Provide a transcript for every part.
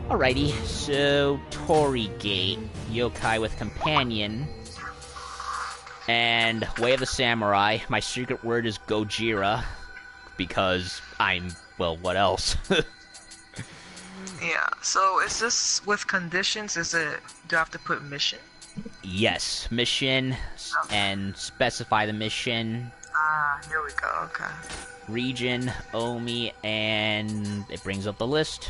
Alrighty, so Tori Gate, Yokai with Companion, and Way of the Samurai. My secret word is Gojira, because well, what else? Yeah, so is this with conditions? Do I have to put mission? Yes, mission, and specify the mission. Here we go, okay. Region, Omi, and it brings up the list.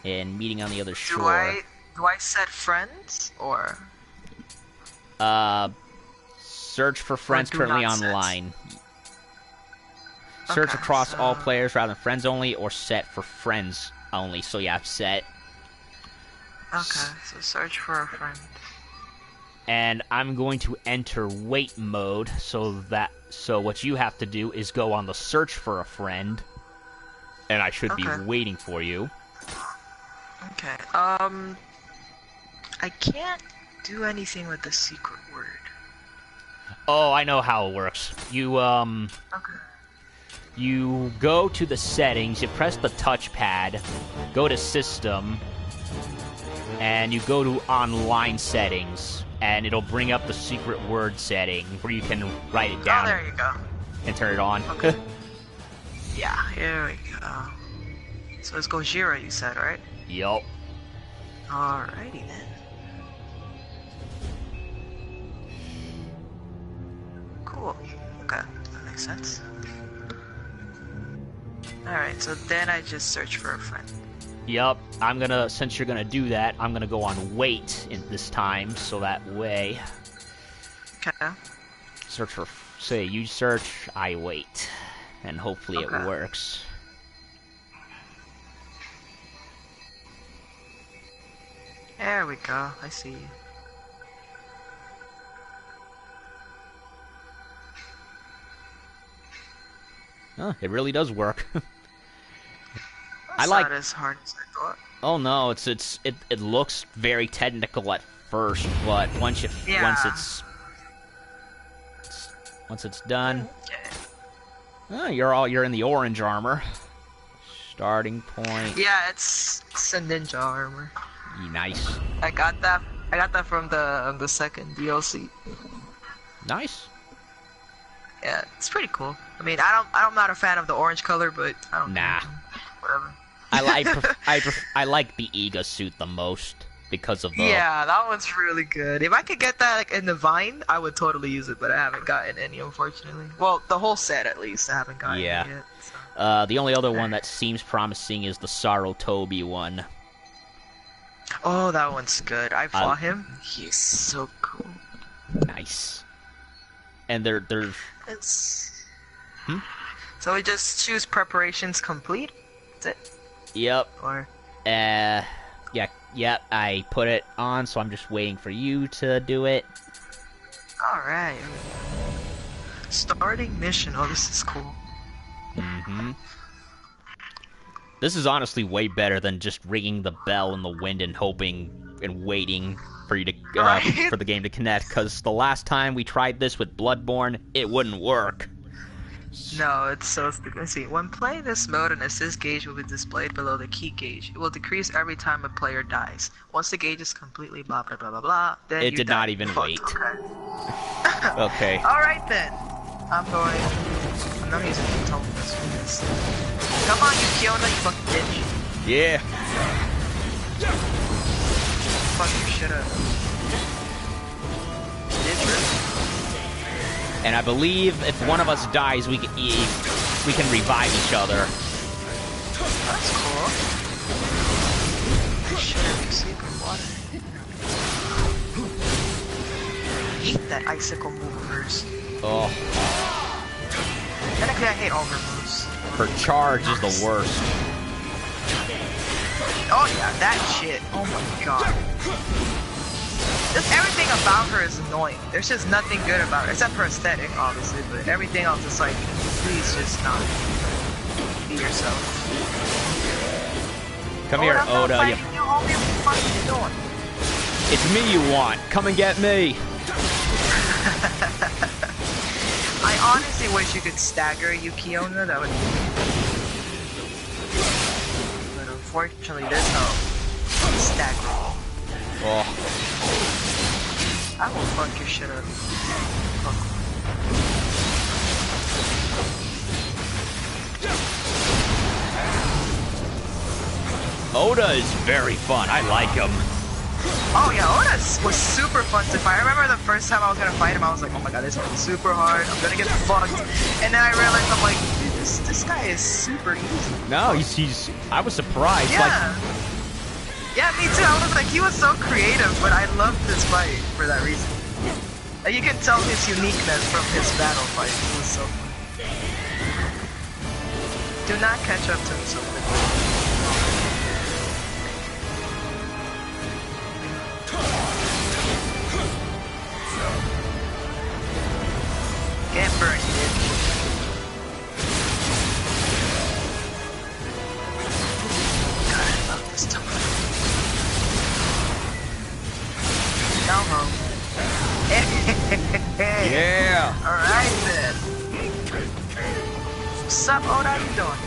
And meeting on the other shore. Do I set friends, or? Search for friends currently online. Search Okay, across all players rather than friends only, or set for friends only. So yeah, set. Okay, so search for a friend. And I'm going to enter wait mode, so what you have to do is go on the search for a friend, and I should be waiting for you. Okay. I can't do anything with the secret word. Oh, I know how it works. You You go to the settings, you press the touchpad, go to system, and you go to online settings, and it'll bring up the secret word setting where you can write it down. Oh, there you go. And turn it on. Okay. Yeah, here we go. So it's Gojira, you said, right? Yup. Alrighty then. Cool. Okay, that makes sense. Alright, so then I just search for a friend. Yup. Since you're gonna do that, I'm gonna go on wait this time, so that way. Okay. Search for, say, you search, I wait. And hopefully it works. There we go, I see you. Huh, it really does work. That's not as hard as I thought. Oh no, it looks very technical at first, but once it's done, you're in the orange armor. Starting point. Yeah, it's a ninja armor. Nice. I got that from the second DLC. Nice. Yeah, it's pretty cool. I mean, I'm not a fan of the orange color, but I don't. Nah. Whatever. I like the Iga suit the most because of the. Yeah, that one's really good. If I could get that like in the Vine, I would totally use it, but I haven't gotten any, unfortunately. Well, the whole set at least, I haven't gotten it yet. So. The only other one that seems promising is the Sarutobi one. Oh, that one's good. I fought him. He's so cool. Nice. And there's. So we just choose preparations complete. That's it. Yep. Or. Yeah. I put it on, so I'm just waiting for you to do it. All right. Starting mission. Oh, this is cool. Mm-hmm. This is honestly way better than just ringing the bell in the wind and hoping and waiting for you to for the game to connect. Because the last time we tried this with Bloodborne, it wouldn't work. No, it's so stupid. Let's see. When playing this mode, an assist gauge will be displayed below the key gauge. It will decrease every time a player dies. Once the gauge is completely blah blah blah blah blah, then it did not even wait. Okay. All right then. I'm going. No, he's told this. Come on, you Kiona, you fucking bitch. Yeah. Fuck your shit up. And I believe if one of us dies, we can revive each other. That's cool. Shit, you secret water. I hate that icicle move first. Oh. Technically, I hate all her moves. Her charge is the worst. Oh yeah, that shit. Oh my god. Just everything about her is annoying. There's just nothing good about her, except for aesthetic, obviously, but everything else is like, please just not be yourself. Come here, Oda. What are you doing? It's me you want. Come and get me. I honestly wish you could stagger Yukiona. That would be... But unfortunately, there's no stack roll. Oh. I will fuck your shit up. Fuck. Oda is very fun. I like him. Oh yeah, Oda was super fun to fight. I remember the first time I was gonna fight him, I was like, oh my god, this is super hard. I'm gonna get fucked. And then I realized, I'm like, dude, this guy is super easy. No, he's. I was surprised. Yeah. Like, yeah, me too. I was like, he was so creative, but I loved this fight for that reason. Like, you can tell his uniqueness from his battle fight. It was so fun. Do not catch up to me so quickly. Get burned, bitch. God, I love this time. Go home. yeah. Alright then. What's up, Oda? How you doing?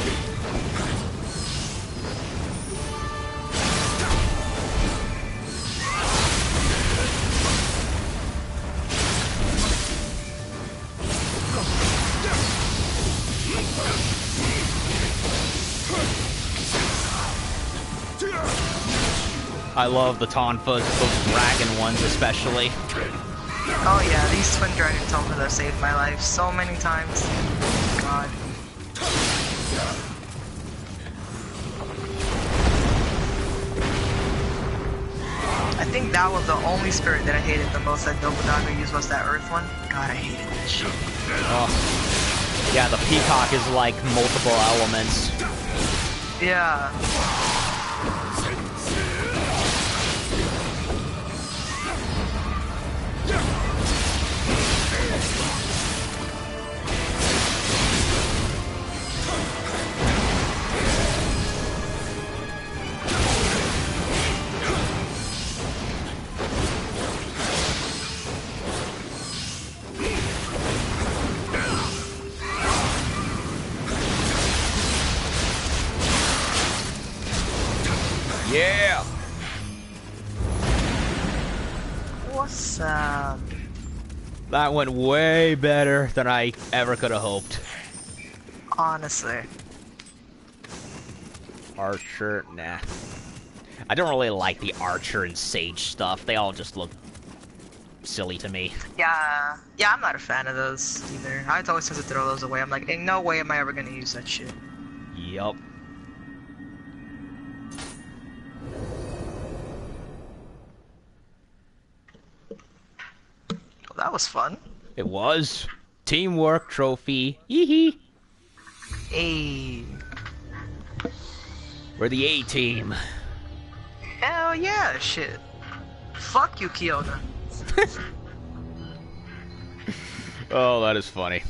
I love the Tonfas, those dragon ones especially. Oh yeah, these twin dragon Tonfas have saved my life so many times. God. I think that was the only spirit that I hated the most that Nobunaga used was that earth one. God, I hated that shit. Oh. Yeah, the peacock is like multiple elements. Yeah. Yeah. What's up? That went way better than I ever could have hoped. Honestly. Archer, nah. I don't really like the Archer and Sage stuff. They all just look silly to me. Yeah, I'm not a fan of those either. I always tend to throw those away. I'm like, in no way am I ever gonna use that shit. Yup. Well, that was fun. It was. Teamwork trophy. Yee-hee. Hey. We're the A-team. Hell yeah, shit. Fuck you, Kiona. Oh, that is funny.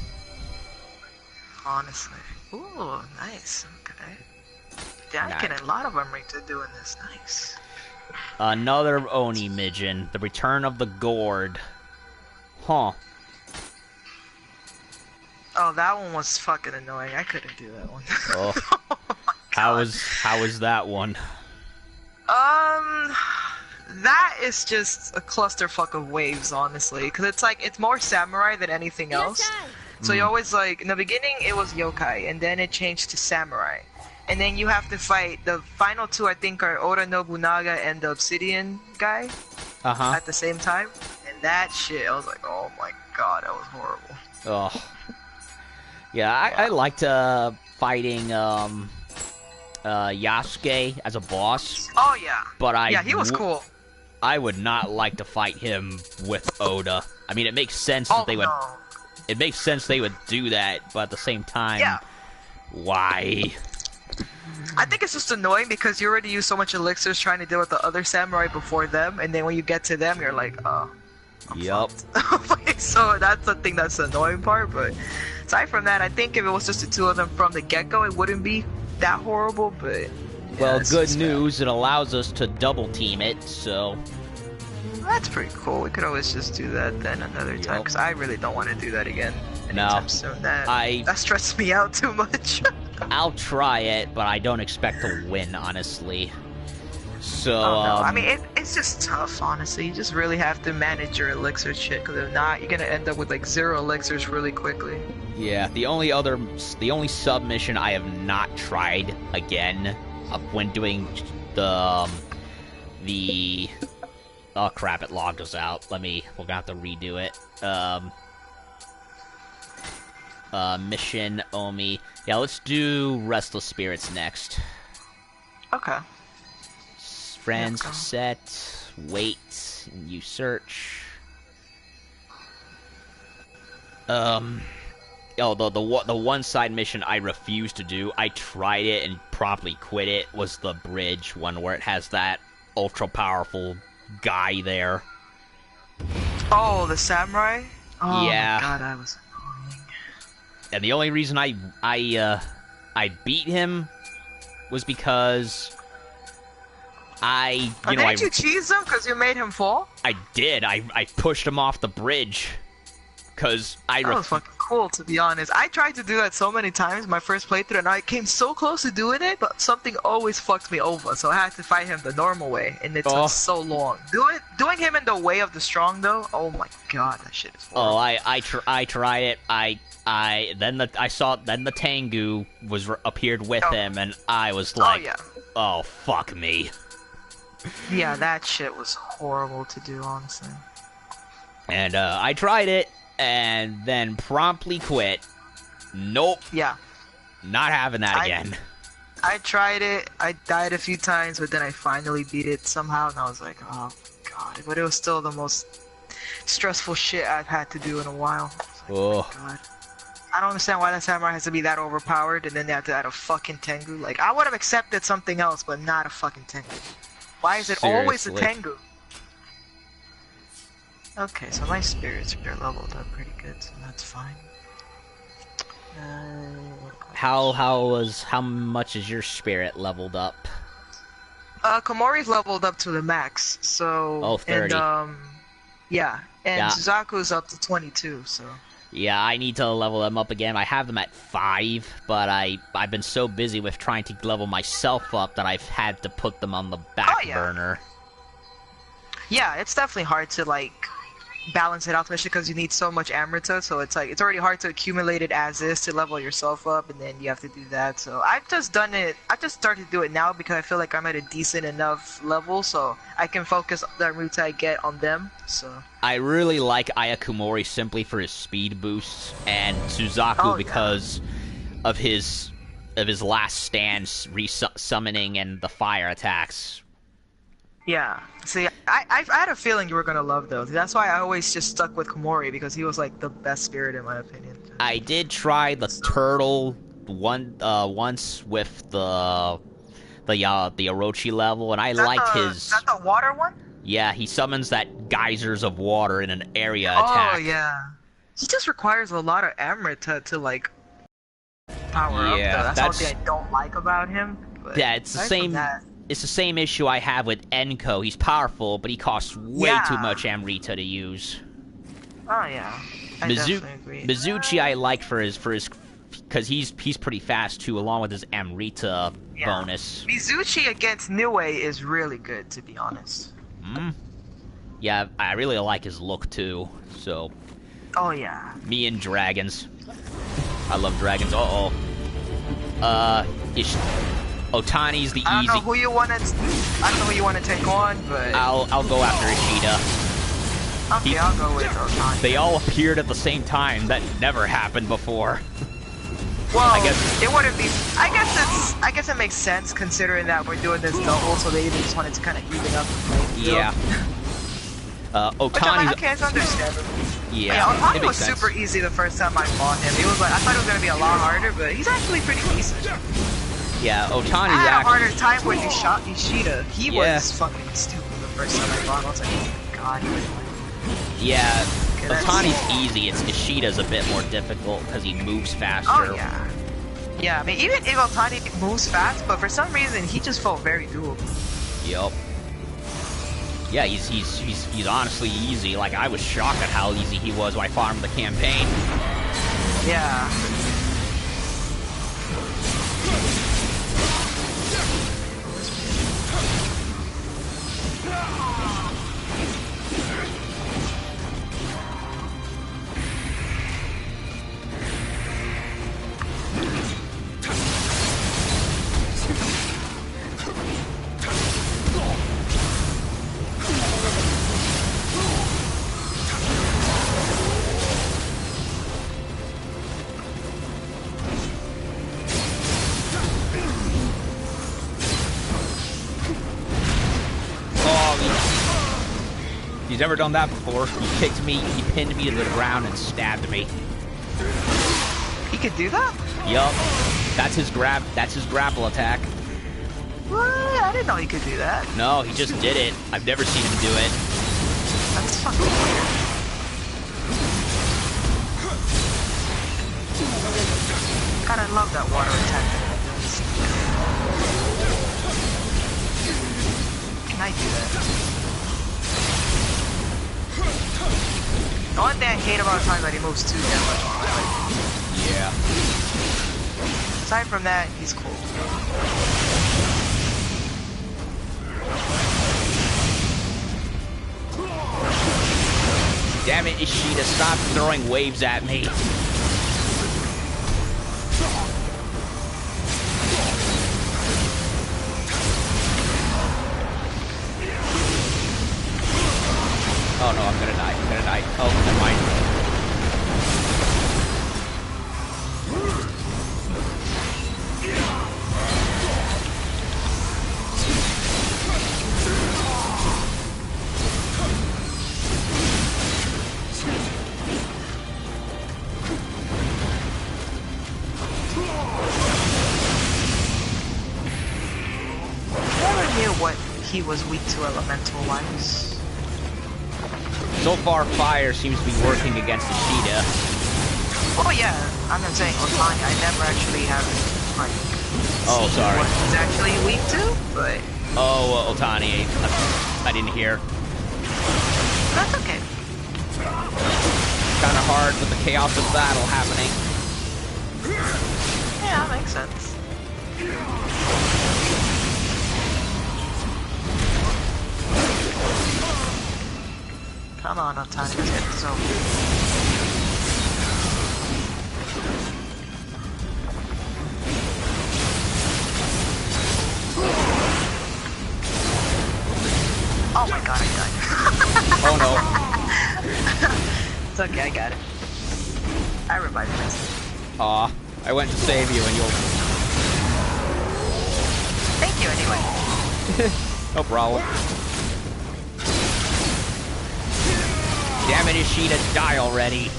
Honestly. Ooh, nice. Okay. Yeah, Nah. I get a lot of them right to doing this. Nice. Another Oni Mijin. The Return of the Gourd. Huh. Oh, that one was fucking annoying. I couldn't do that one. Oh. Oh my God. How was that one? That is just a clusterfuck of waves, honestly. Because it's like, it's more samurai than anything else. So you always like, in the beginning it was yokai, and then it changed to samurai. And then you have to fight, the final two I think are Oda Nobunaga and the Obsidian guy. Uh-huh. At the same time. And that shit, I was like, oh my god, that was horrible. Oh. Yeah, I liked fighting Yasuke as a boss. Oh yeah. But yeah, he was cool. I would not like to fight him with Oda. I mean, it makes sense that they would. No. It makes sense they would do that, but at the same time, yeah. Why? I think it's just annoying because you already use so much elixirs trying to deal with the other samurai before them, and then when you get to them, you're like, oh. Yup. So that's the thing that's the annoying part, but aside from that, I think if it was just the two of them from the get-go, it wouldn't be that horrible, but... Yeah, well, good news, it allows us to double team it, so... That's pretty cool. We could always just do that then another time, because I really don't want to do that again anytime soon. That stressed me out too much. I'll try it, but I don't expect to win, honestly. So, Oh no, I mean it's just tough, honestly. You just really have to manage your elixir shit, because if not, you're gonna end up with like 0 elixirs really quickly. yeah, the only submission I have not tried again when doing the oh crap, it logged us out. We're gonna have to redo it. Mission Omi. Yeah, let's do Restless Spirits next. Okay. Friends set, wait, you search. Oh, the one side mission I refused to do, I tried it and promptly quit it, was the bridge one where it has that ultra powerful guy there. Oh, the samurai? Oh yeah. my god, that was annoying. And the only reason I beat him was because didn't you cheese him because you made him fall? I did. I pushed him off the bridge. Because that was fucking cool, to be honest. I tried to do that so many times my first playthrough, and I came so close to doing it, but something always fucked me over, so I had to fight him the normal way, and it took so long. Doing him in the way of the strong, though, oh my god, that shit is horrible. Oh, I tried it. Then the Tengu appeared with him, and I was like, oh fuck me. Yeah, that shit was horrible to do, honestly. And I tried it, and then promptly quit. Nope. Yeah. Not having that again. I tried it, I died a few times, but then I finally beat it somehow, and I was like, oh god. But it was still the most stressful shit I've had to do in a while. Oh god. I don't understand why that samurai has to be that overpowered, and then they have to add a fucking Tengu. Like, I would have accepted something else, but not a fucking Tengu. Why is it always a Tengu? Okay, so my spirits are leveled up pretty good, so that's fine. How much is your spirit leveled up? Komori's leveled up to the max, so 30. And yeah, and Suzaku's up to 22, so. Yeah, I need to level them up again. I have them at 5, but I've been so busy with trying to level myself up that I've had to put them on the back burner. Yeah, it's definitely hard to like balance it out, especially because you need so much Amrita, so it's like it's already hard to accumulate it as is to level yourself up, and then you have to do that. So I've just done it. I just started to do it now because I feel like I'm at a decent enough level, so I can focus the Amrita I get on them. So I really like Ayakumori simply for his speed boosts, and Suzaku because of his last stand re-summoning and the fire attacks. Yeah, see, I had a feeling you were gonna love those. That's why I always just stuck with Komori, because he was like the best spirit in my opinion. I did try the turtle once with the Orochi level, and I liked his. Is that the water one? Yeah, he summons that geysers of water in an area attack. Oh yeah, he just requires a lot of Amrita to like power up. Though. That's one thing I don't like about him. But yeah, it's the same. It's the same issue I have with Enko. He's powerful, but he costs way too much Amrita to use. Oh yeah, I definitely agree. Mizuchi I like for his because he's pretty fast too, along with his Amrita bonus. Mizuchi against Nioh is really good, to be honest. Yeah, I really like his look too. So. Oh yeah. Me and dragons. I love dragons. Otani's the easy. I don't know who you want to take on, but I'll go after Ishida. Okay, I'll go with Otani. They all appeared at the same time. That never happened before. Well, I guess it wouldn't be. I guess it makes sense considering that we're doing this double, so they just wanted to kind of even up the playing field. Yeah. Otani. Okay, it's understandable. Yeah, Otani was super easy the first time I fought him. It was like I thought it was gonna be a lot harder, but he's actually pretty decent. Yeah, Otani's I had a harder time when you shot Ishida. He was fucking stupid the first time I fought him. I was like, oh my god. Yeah, Otani's easy. It's Ishida's a bit more difficult because he moves faster. Oh yeah. Yeah, I mean, even if Otani moves fast, but for some reason he just felt very doable. Yup. Yeah, he's honestly easy. Like, I was shocked at how easy he was when I fought him in the campaign. Yeah. He's never done that before. He kicked me, he pinned me to the ground and stabbed me. He could do that? Yup. That's his grapple attack. What? I didn't know he could do that. No, he just did it. I've never seen him do it. That's fucking weird. God, I love that water attack. Can I do that? The only thing I hate about him is that he moves too damn much. Yeah. Aside from that, he's cool. Damn it, Ishida, stop throwing waves at me. Oh no, I'm gonna die. Oh, never mind. Never knew what he was weak to elemental-wise. So far, fire seems to be working against Ishida. Oh yeah, I'm not saying Otani. I never actually have like Oh, seen sorry. what he's actually weak to, but Oh, Otani. I didn't hear. that's okay. Kind of hard with the chaos of battle happening. Yeah, that makes sense. Come on, Otani, let's get this over. Oh my god, I died. Oh no. It's okay, I got it. I revived myself. Aw, I went to save you and you'll... Thank you anyway. No problem. Damn it, Ishida, die already.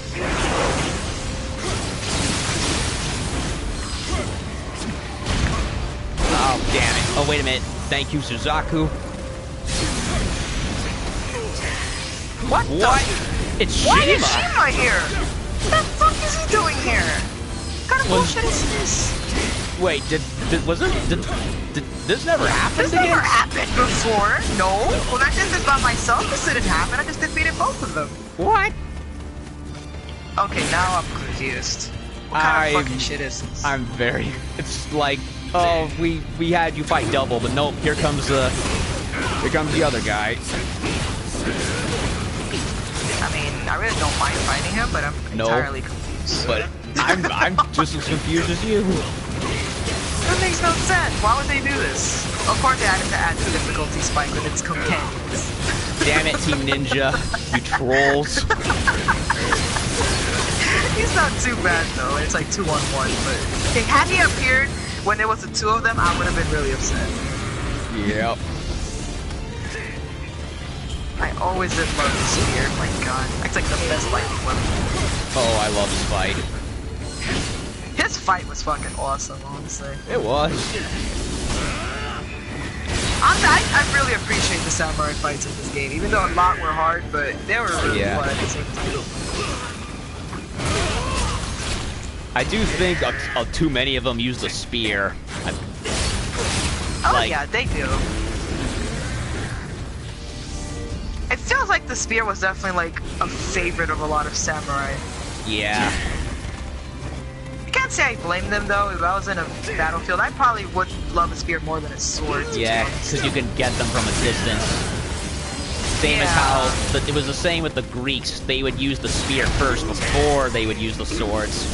Oh, damn it. Oh, wait a minute. Thank you, Suzaku. What? What? It's Why Shima! is Shima here? What the fuck is he doing here? What kind of bullshit is this? Wait, did this never happened This again? never happened before. No. When I did this by myself, this didn't happen. I just defeated both of them. What? Okay, now I'm confused. What kind of fucking shit is this? I'm very... It's like, oh, we had you fight double, but nope, here comes the other guy. I mean, I really don't mind fighting him, but I'm entirely confused. But I'm just as confused as you. That makes no sense. Why would they do this? Of course they had to add the difficulty spike with its companions. Damn it, Team Ninja, you trolls. He's not too bad though. It's like 2-on-1, but had he appeared when there was the two of them, I would have been really upset. Yep. I always did love the spear. My god, it's like the best lightning weapon. Oh, I love this fight. His fight was fucking awesome, honestly. It was. I really appreciate the samurai fights in this game, even though a lot were hard, but they were really fun at the same time. I do think too many of them use the spear. Oh yeah, they do. It feels like the spear was definitely like a favorite of a lot of samurai. Yeah. I can't say I blame them though. If I was in a battlefield, I probably would love a spear more than a sword. Yeah, because you can get them from a distance. Same as how it was the same with the Greeks. They would use the spear first before they would use the swords.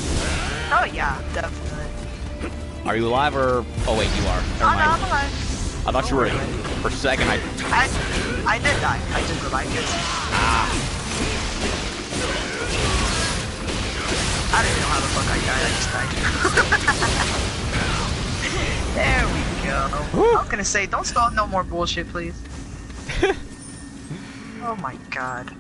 Oh yeah, definitely. Are you alive or? Oh wait, you are. Never Oh mind. no, I'm alive. I thought you were. For a second, I did die. I did revive it. I didn't know how the fuck I died. I just died. There we go. Woo. I was gonna say, don't start no more bullshit, please. Oh my god.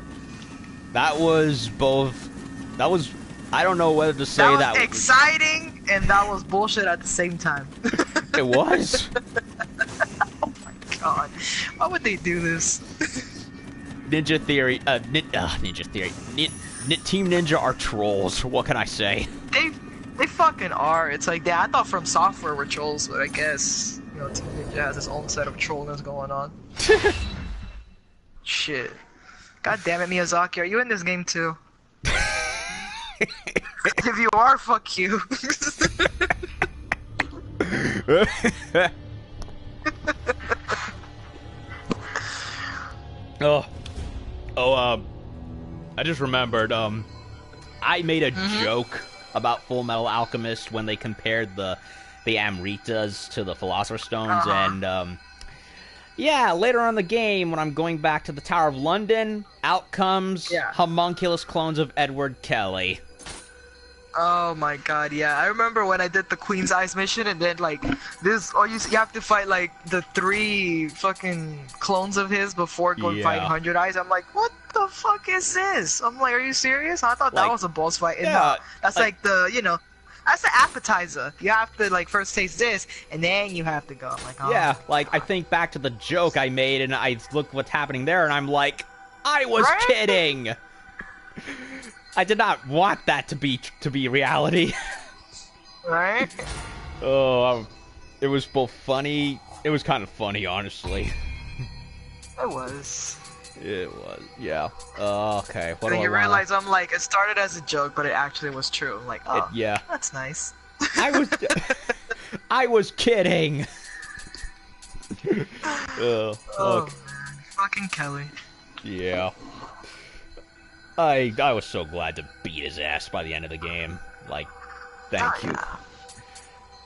That was both. That was. I don't know whether to say that was exciting and that was bullshit at the same time. It was. Oh my god. Why would they do this? Ninja Theory. Ninja Theory. Team Ninja are trolls. What can I say? They fucking are. It's like I thought From Software were trolls, but I guess Team Ninja has its own set of trolliness going on. Shit. God damn it, Miyazaki, are you in this game too? If you are, fuck you. I just remembered, I made a joke about Full Metal Alchemist when they compared the Amritas to the Philosopher's Stones, and, yeah, later on in the game, when I'm going back to the Tower of London, out comes homunculus clones of Edward Kelly. Oh my god, yeah. I remember when I did the Queen's Eyes mission, and then, like, you have to fight, like, the 3 fucking clones of his before going fight 100 Eyes. I'm like, what the fuck is this? I'm like, are you serious? I thought that was a boss fight. And no, that's like the, that's the appetizer. You have to, like, first taste this, and then you have to go. I'm like, oh. Yeah, like, I think back to the joke I made, and I look what's happening there, and I'm like, I was kidding! I did not want that to be reality. Right? Oh, it was both funny. It was kind of funny, honestly. It was. It was, yeah. Okay, what do I you realize I'm like, it started as a joke, but it actually was true. I'm like, oh, yeah, that's nice. I was kidding. Oh, man. Fucking Kelly. Yeah. I was so glad to beat his ass by the end of the game. Like, thank you.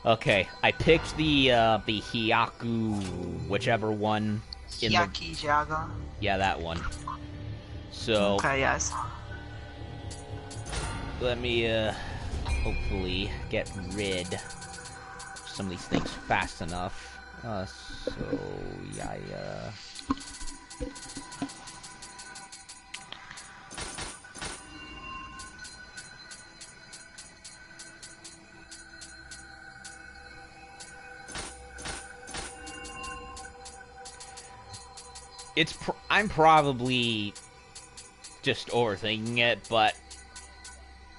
Okay, I picked the Hyakki, whichever one. Hyakki Jaga. Yeah, that one. So. Okay, yes. Let me hopefully get rid of some of these things fast enough. So yeah. I'm probably just overthinking it, but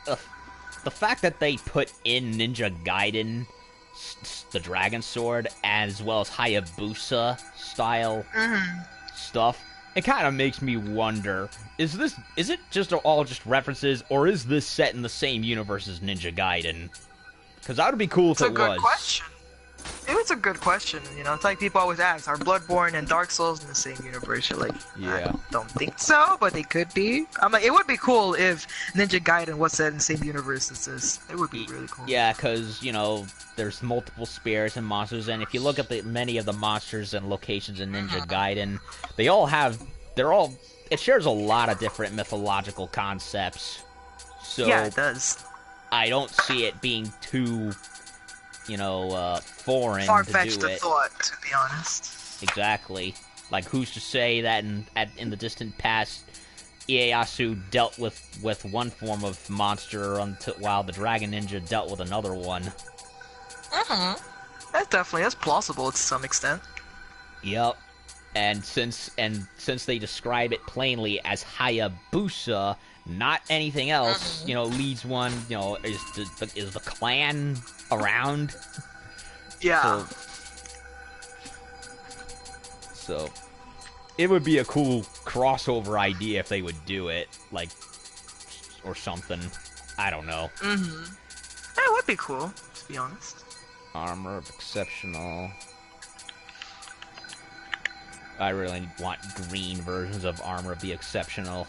the fact that they put in Ninja Gaiden, the Dragon Sword, as well as Hayabusa style stuff, it kind of makes me wonder: is it just all just references, or is this set in the same universe as Ninja Gaiden? Because that would be cool if it was. It's a good question. It was a good question, It's like people always ask, are Bloodborne and Dark Souls in the same universe? You're like, yeah. I don't think so, but they could be. I'm like, it would be cool if Ninja Gaiden was set in the same universe as this. It would be really cool. Yeah, because, there's multiple spirits and monsters, and if you look at many of the monsters and locations in Ninja Gaiden, it shares a lot of different mythological concepts. So yeah, it does. I don't see it being too foreign far-fetched to do it. Thought, to be honest. Exactly. Like, who's to say that in the distant past, Ieyasu dealt with one form of monster while the Dragon Ninja dealt with another one. That's plausible to some extent. Yep. And since they describe it plainly as Hayabusa, not anything else, leads one, is the clan around? Yeah. So it would be a cool crossover idea if they would do it, like, or something. I don't know. That would be cool, to be honest. Armor of exceptional. I really want green versions of Armor of the Exceptional.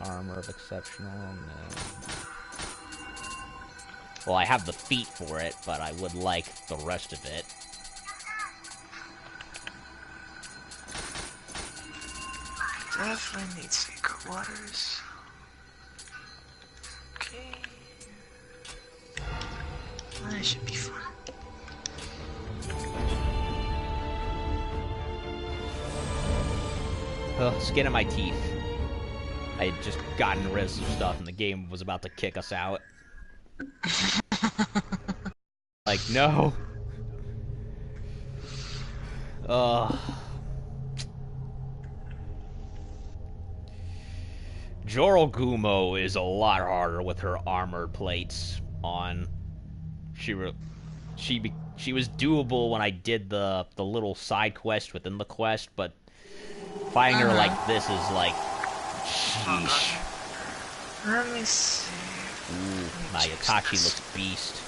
Armor of Exceptional, no. Well, I have the feet for it, but I would like the rest of it. Definitely need secret waters. Okay. Skin of my teeth. I had just gotten rid of some stuff, and the game was about to kick us out. Like, no. Jorel is a lot harder with her armor plates on. She was doable when I did the little side quest within the quest, but fighting her like this is like, sheesh. Let me see. Ooh, my Itachi looks beast.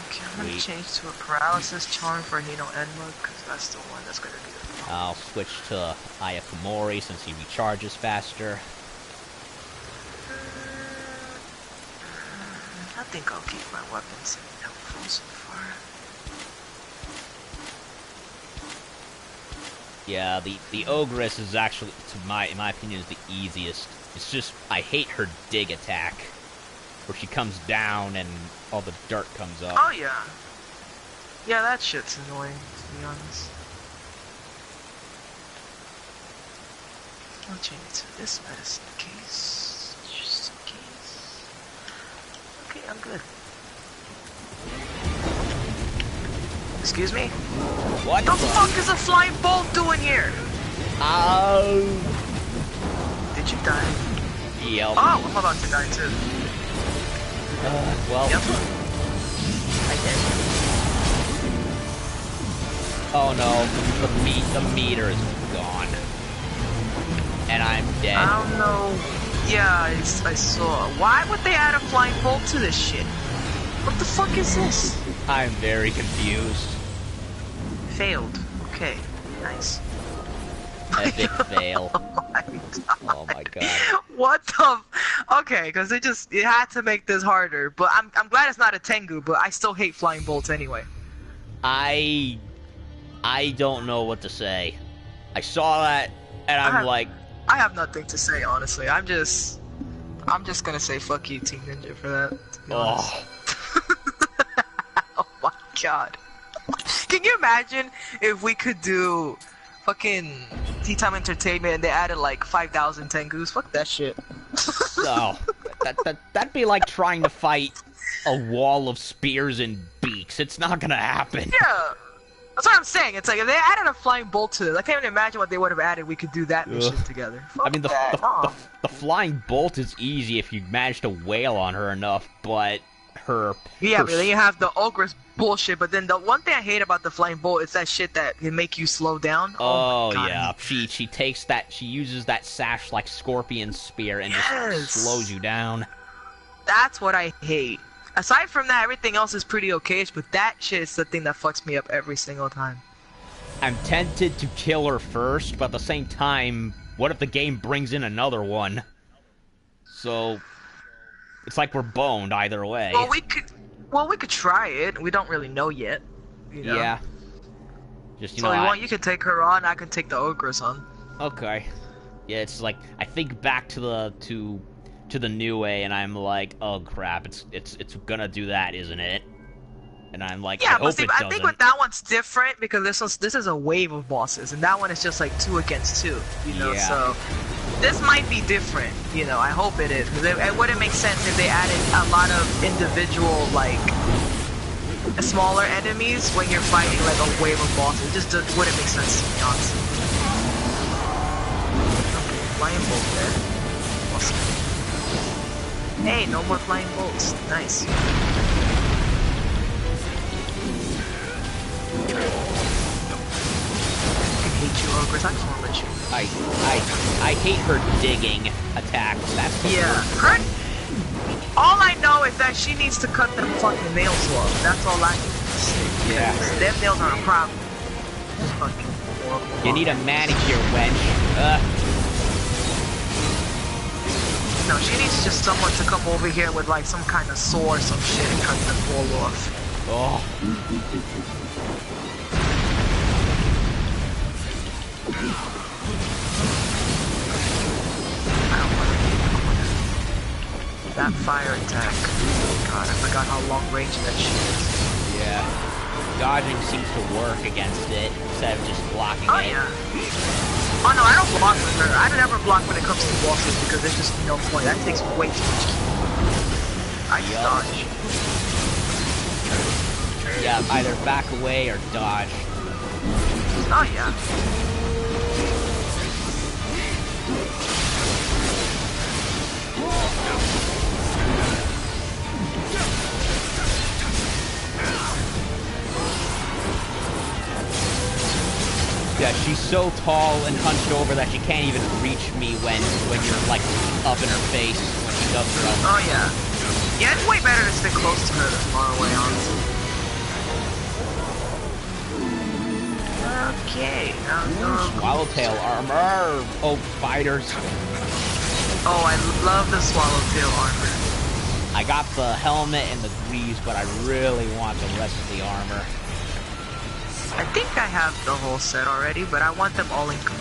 Okay, I'm gonna change to a paralysis charm for Nino Enma, because that's the one that's gonna be the problem. I'll switch to Ayakamori since he recharges faster. I think I'll keep my weapons helpful so far. Yeah, the Ogress is actually, in my opinion, is the easiest. It's just, I hate her dig attack, where she comes down and all the dirt comes up. Oh yeah. Yeah, that shit's annoying, to be honest. I'll change it to this medicine case, just in case. Okay, I'm good. Excuse me? What the fuck is a flying bolt doing here? Oh. Did you die? Yep. Oh, I'm about to die too. Well. Yep. I did. Oh no, the meter is gone. And I'm dead. I don't know. Yeah, I saw. Why would they add a flying bolt to this shit? What the fuck is this? I'm very confused. Failed. Okay, nice. Epic fail. Oh my god. What the? Okay, because it had to make this harder. But I'm glad it's not a Tengu. But I still hate flying bolts anyway. I don't know what to say. I saw that and I'm like, I have nothing to say honestly. I'm just gonna say fuck you, Team Ninja, for that. To be honest. Oh my god. Can you imagine if we could do fucking Tea Time Entertainment and they added like 5,000 Tengus? Fuck that shit. Oh, that'd be like trying to fight a wall of spears and beaks. It's not gonna happen. Yeah, that's what I'm saying. It's like if they added a flying bolt to it, I can't even imagine what they would have added. We could do that mission together. Fuck I mean, the flying bolt is easy if you manage to wail on her enough, but her... Yeah, but then you have the Ogress bullshit, but then the one thing I hate about the flying bolt is that shit that can make you slow down. Oh yeah, she takes that, she uses that sash like scorpion spear and just slows you down. That's what I hate. Aside from that, everything else is pretty okay, but that shit is the thing that fucks me up every single time. I'm tempted to kill her first, but at the same time, what if the game brings in another one? So, it's like we're boned either way. Well, we could try it. We don't really know yet. You know? Yeah. Just, you so know, you could take her on, I could take the Ogress on. Okay. Yeah, it's like, I think back to the Nioh, and I'm like, oh crap, it's gonna do that, isn't it? And I'm like, yeah, I hope but see, it I doesn't. think with that one's different because this is a wave of bosses, and that one is just like 2 against 2. You know, Yeah. so this might be different. You know, I hope it is because it wouldn't make sense if they added a lot of individual like smaller enemies when you're fighting like a wave of bosses. It just wouldn't make sense to me, honestly. Okay, flying bolt there. Awesome. Hey, no more flying bolts. Nice. I hate you, Ogress. I just want to let you. I hate her digging attacks. That's the her. All I know is that she needs to cut them fucking nails off. That's all I need to say. Yeah. Them nails are a problem. It's fucking horrible. You need a manicure, wench. No, she needs just someone to come over here with like some kind of saw or some shit and cut them all off. Oh. That fire attack. God, I forgot how long range that shit is. Yeah. dodging seems to work against it instead of just blocking Oh, it. yeah. Oh, no, I don't block with her. I never block when it comes to bosses because there's just no point. That takes way too much ki. I just dodge. Yeah, either back away or dodge. Oh, yeah. Yeah, she's so tall and hunched over that she can't even reach me when you're like up in her face when she does her own. Oh yeah. Yeah, it's way better to stay close to her than far away, honestly. Okay, now Swallowtail armor! Oh, fighters. Oh, I love the Swallowtail armor. I got the helmet and the greaves, but I really want the rest of the armor. I think I have the whole set already, but I want them all in green.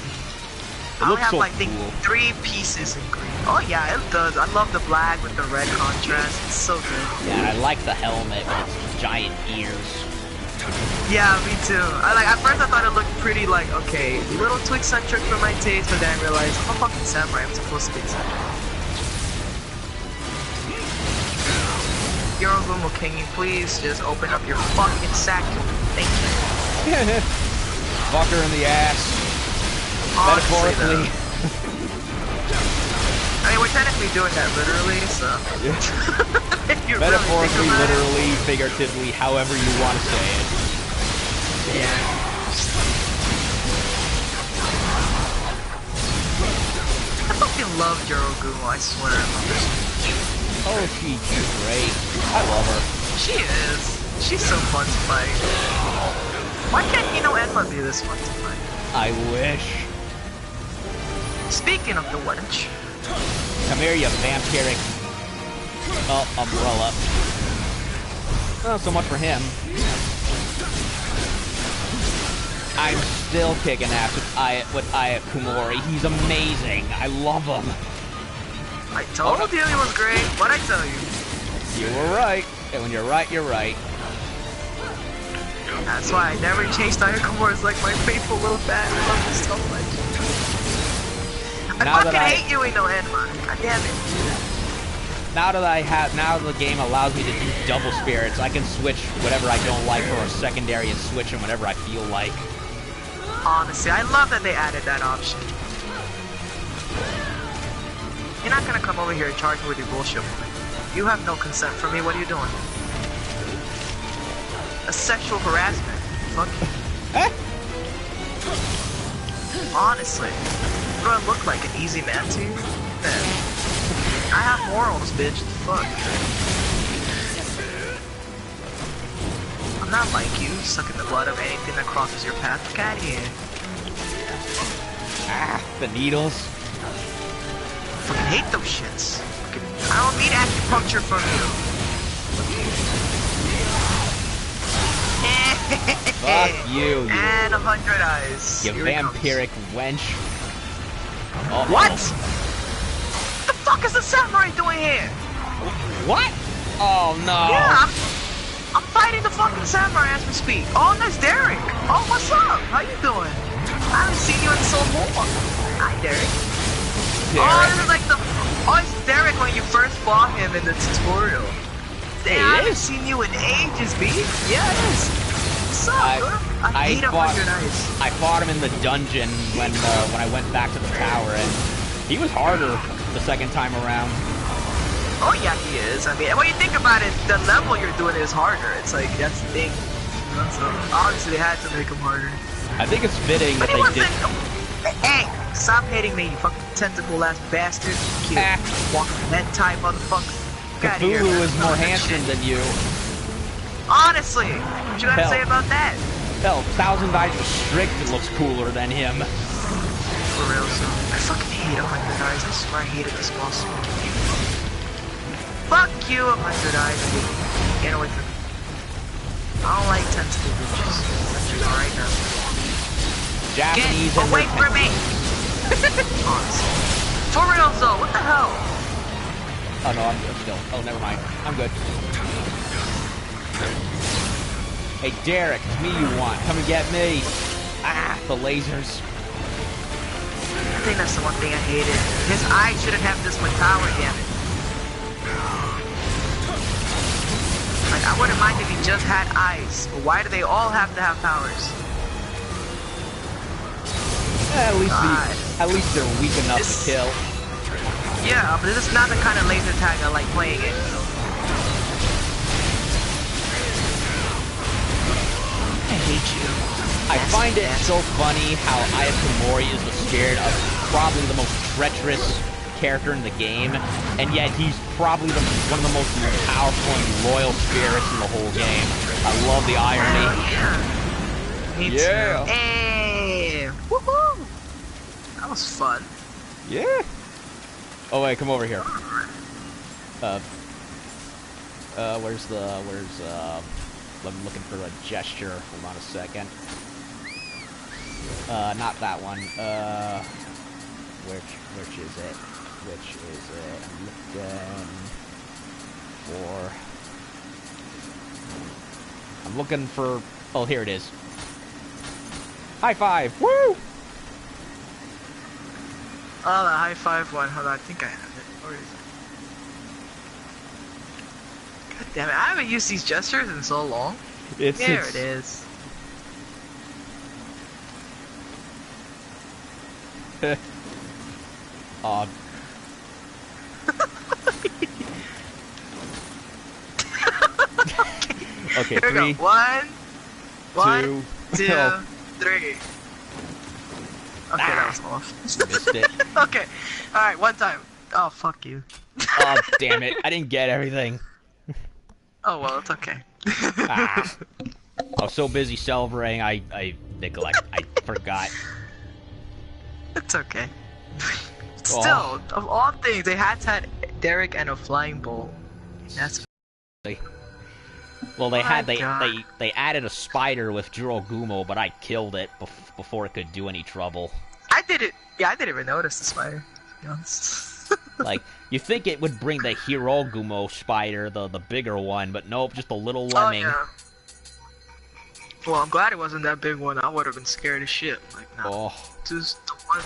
It I looks have, so like, cool. 3 pieces in green. Oh yeah, it does. I love the black with the red contrast. It's so good. Yeah, and I like the helmet with its giant ears. Yeah, me too. At first I thought it looked pretty, like, okay, a little too eccentric for my taste, but then I realized I'm a fucking samurai. I'm supposed to be eccentric. Yorogumo, can you please just open up your fucking sack? Thank you. Fuck her in the ass. Honestly, Metaphorically. I mean, we're technically doing that literally, so. Yeah. If you Metaphorically, really think about literally, figuratively, however you want to say it. Yeah. I fucking love Yorogumo, I swear. I love this. Oh, she's great. I love her. She is. She's so fun to fight. Why can't Hino Enma be this fun to fight? I wish. Speaking of the wench. Come here, you vampiric. Oh, umbrella. Not so much for him. I'm still kicking ass with Ayakumori. He's amazing. I love him. I told you he was great. What'd I tell you? You were right. And when you're right, you're right. That's why I never changed Ayakumori. It's like my faithful little fan. I love this so much. I fucking hate you, Hino Enma. God damn it. Now the game allows me to do double spirits, I can switch whatever I don't like for a secondary and switch them whenever I feel like. Honestly, I love that they added that option. You're not gonna come over here and charge me with your bullshit. You have no consent from me. What are you doing? A sexual harassment. Fuck you. Honestly, do I look like an easy man to you? Man, I have morals, bitch. Fuck. I'm not like you, sucking the blood of anything that crosses your path. Get out of here. Ah, the needles. Fucking hate those shits. Fucking, I don't need acupuncture from you. Fuck you, you. And 100 eyes. You vampiric wench. Uh-oh. What? The fuck is the samurai doing here? What? Oh no. Yeah, I'm fighting the fucking samurai as we speak. Oh, that's Derek. Oh, what's up? How you doing? I haven't seen you in so long. Hi, Derek. Oh, this is like the... Oh, it's Derek when you first fought him in the tutorial. Damn, I haven't seen you in ages, B. Yeah, it is. What's up, bro? I hate 100 eyes. I fought him in the dungeon when I went back to the tower, and he was harder the second time around. Oh yeah, he is. I mean, when you think about it, the level you're doing is harder. It's like, that's the thing. So, obviously, they had to make him harder. I think it's fitting that they did... Hey, stop hating me, you fucking tentacle-ass bastard. Cute. Walking hentai, motherfucker. Cthulhu is more handsome than you. Honestly, what you gotta say about that? Hell, Thousand Eyes Restricted looks cooler than him. For real, so. I fucking hate 100 eyes. I swear I hated this boss. Fuck you, 100 eyes. Get away from me. I don't like tentacle bitches. Bitches alright now. Japanese Get away from me! Honestly. For real, though, what the hell? Oh no, I'm still. Oh, never mind. I'm good. Hey, Derek, it's me you want. Come and get me. Ah, the lasers. I think that's the one thing I hated. His eye shouldn't have this much power damage. Like, I wouldn't mind if he just had eyes, but why do they all have to have powers? At least they're weak enough to kill. Yeah, but this is not the kind of laser tag I like playing it. I hate you. I find it so funny how Ayakamori is the scared of probably the most treacherous character in the game, and yet he's probably one of the most powerful and loyal spirits in the whole game. I love the irony. Yeah. Me too. Hey! Woohoo! That was fun. Yeah. Oh wait, come over here. I'm looking for a gesture. Hold on a second. Not that one. Which is it? Which is it? I'm looking for... Oh, here it is. High five! Woo! Oh, the high five one. Hold on, I think I have it. Where is it? God damn it, I haven't used these gestures in so long. There it is. Okay, here we go. One, two, 3. Okay, that was off. Missed it. Okay, alright, one time. Oh, fuck you. Oh, damn it. I didn't get everything. Oh, well, it's okay. I was so busy celebrating, I forgot. It's okay. Still, of all things, they had to have Derek and a flying bull. That's... Well, they added a spider with Jirogumo, but I killed it before it could do any trouble. I didn't even notice the spider, to be honest. Like, you think it would bring the Hirogumo spider, the bigger one, but nope, just a little lemming. Oh, yeah. Well, I'm glad it wasn't that big one. I would have been scared as shit. Like, no. Just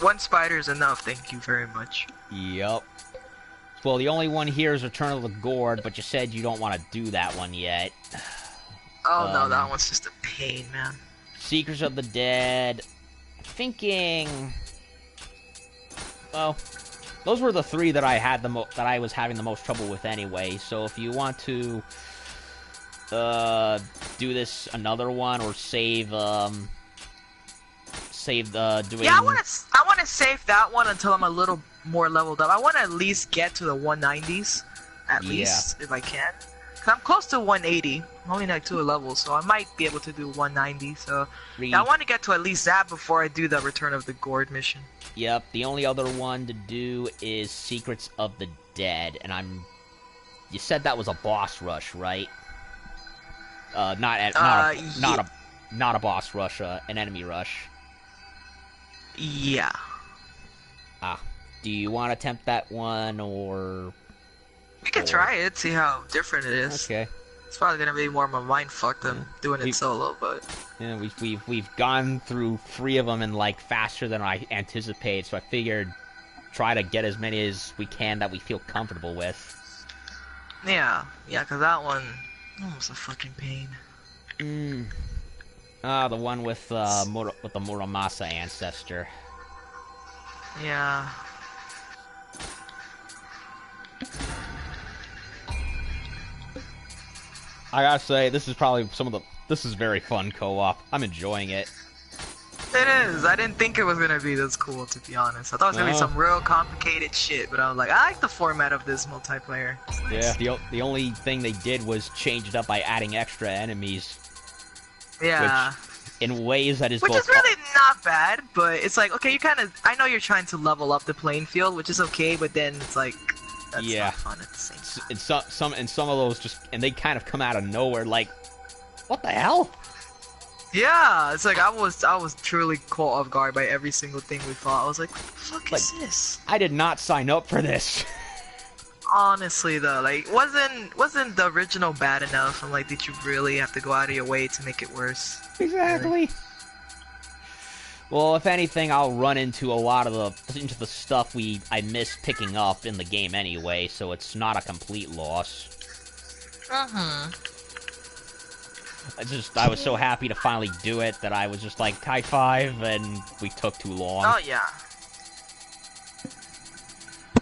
one spider is enough, thank you very much. Yep. Well, the only one here is Return of the Gourd, but you said you don't want to do that one yet. Oh, no, that one's just a pain, man. Secrets of the Dead. Thinking... Well, those were the 3 that I had that I was having the most trouble with anyway, so if you want to... do this another one, or save doing... Yeah, I want to save that one until I'm a little more leveled up. I want to at least get to the 190s, at least, if I can. Cause I'm close to 180. I'm only like 2 levels, so I might be able to do 190. So yeah, I want to get to at least that before I do the Return of the Gourd mission. Yep. The only other one to do is Secrets of the Dead, and you said that was a boss rush, right? Not a boss rush, an enemy rush. Yeah. Do you want to attempt that one, or... We can try it, see how different it is. Okay. It's probably gonna be more of a mindfuck than doing it solo, but... Yeah, we've gone through 3 of them and, like, faster than I anticipated, so I figured try to get as many as we can that we feel comfortable with. Yeah, cause that one was a fucking pain. The one with the Muramasa ancestor. Yeah. I gotta say, this is probably this is very fun co-op. I'm enjoying it. It is. I didn't think it was gonna be this cool, to be honest. I thought it was gonna be some real complicated shit, but I was like, I like the format of this multiplayer. Nice. Yeah, the only thing they did was change it up by adding extra enemies. Yeah. Which, in ways that is Which is really not bad, but it's like, okay, I know you're trying to level up the playing field, which is okay, but then it's like, that's not fun at the same time. And some of those they kind of come out of nowhere, like, what the hell? Yeah, it's like I was truly caught off guard by every single thing we fought. I was like, what the fuck is this? I did not sign up for this. Honestly though, like wasn't the original bad enough? I'm like, did you really have to go out of your way to make it worse? Exactly. Really? Well, if anything, I'll run into a lot of the stuff I missed picking up in the game anyway, so it's not a complete loss. I was so happy to finally do it that I was just like, high five, and we took too long. Oh yeah.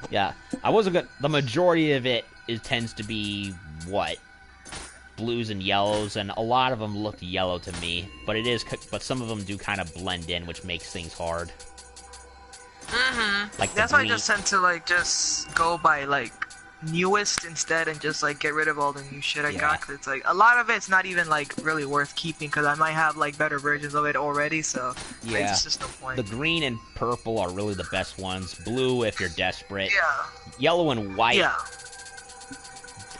Yeah, I wasn't good. The majority of it tends to be what? Blues and yellows, and a lot of them look yellow to me, but some of them do kind of blend in, which makes things hard. Like that's why I just tend to like just go by like newest instead, and just like get rid of all the new shit I got. Cause it's like a lot of it's not even like really worth keeping, because I might have like better versions of it already. So yeah, it's just no point. The green and purple are really the best ones. Blue if you're desperate. Yeah. Yellow and white. Yeah.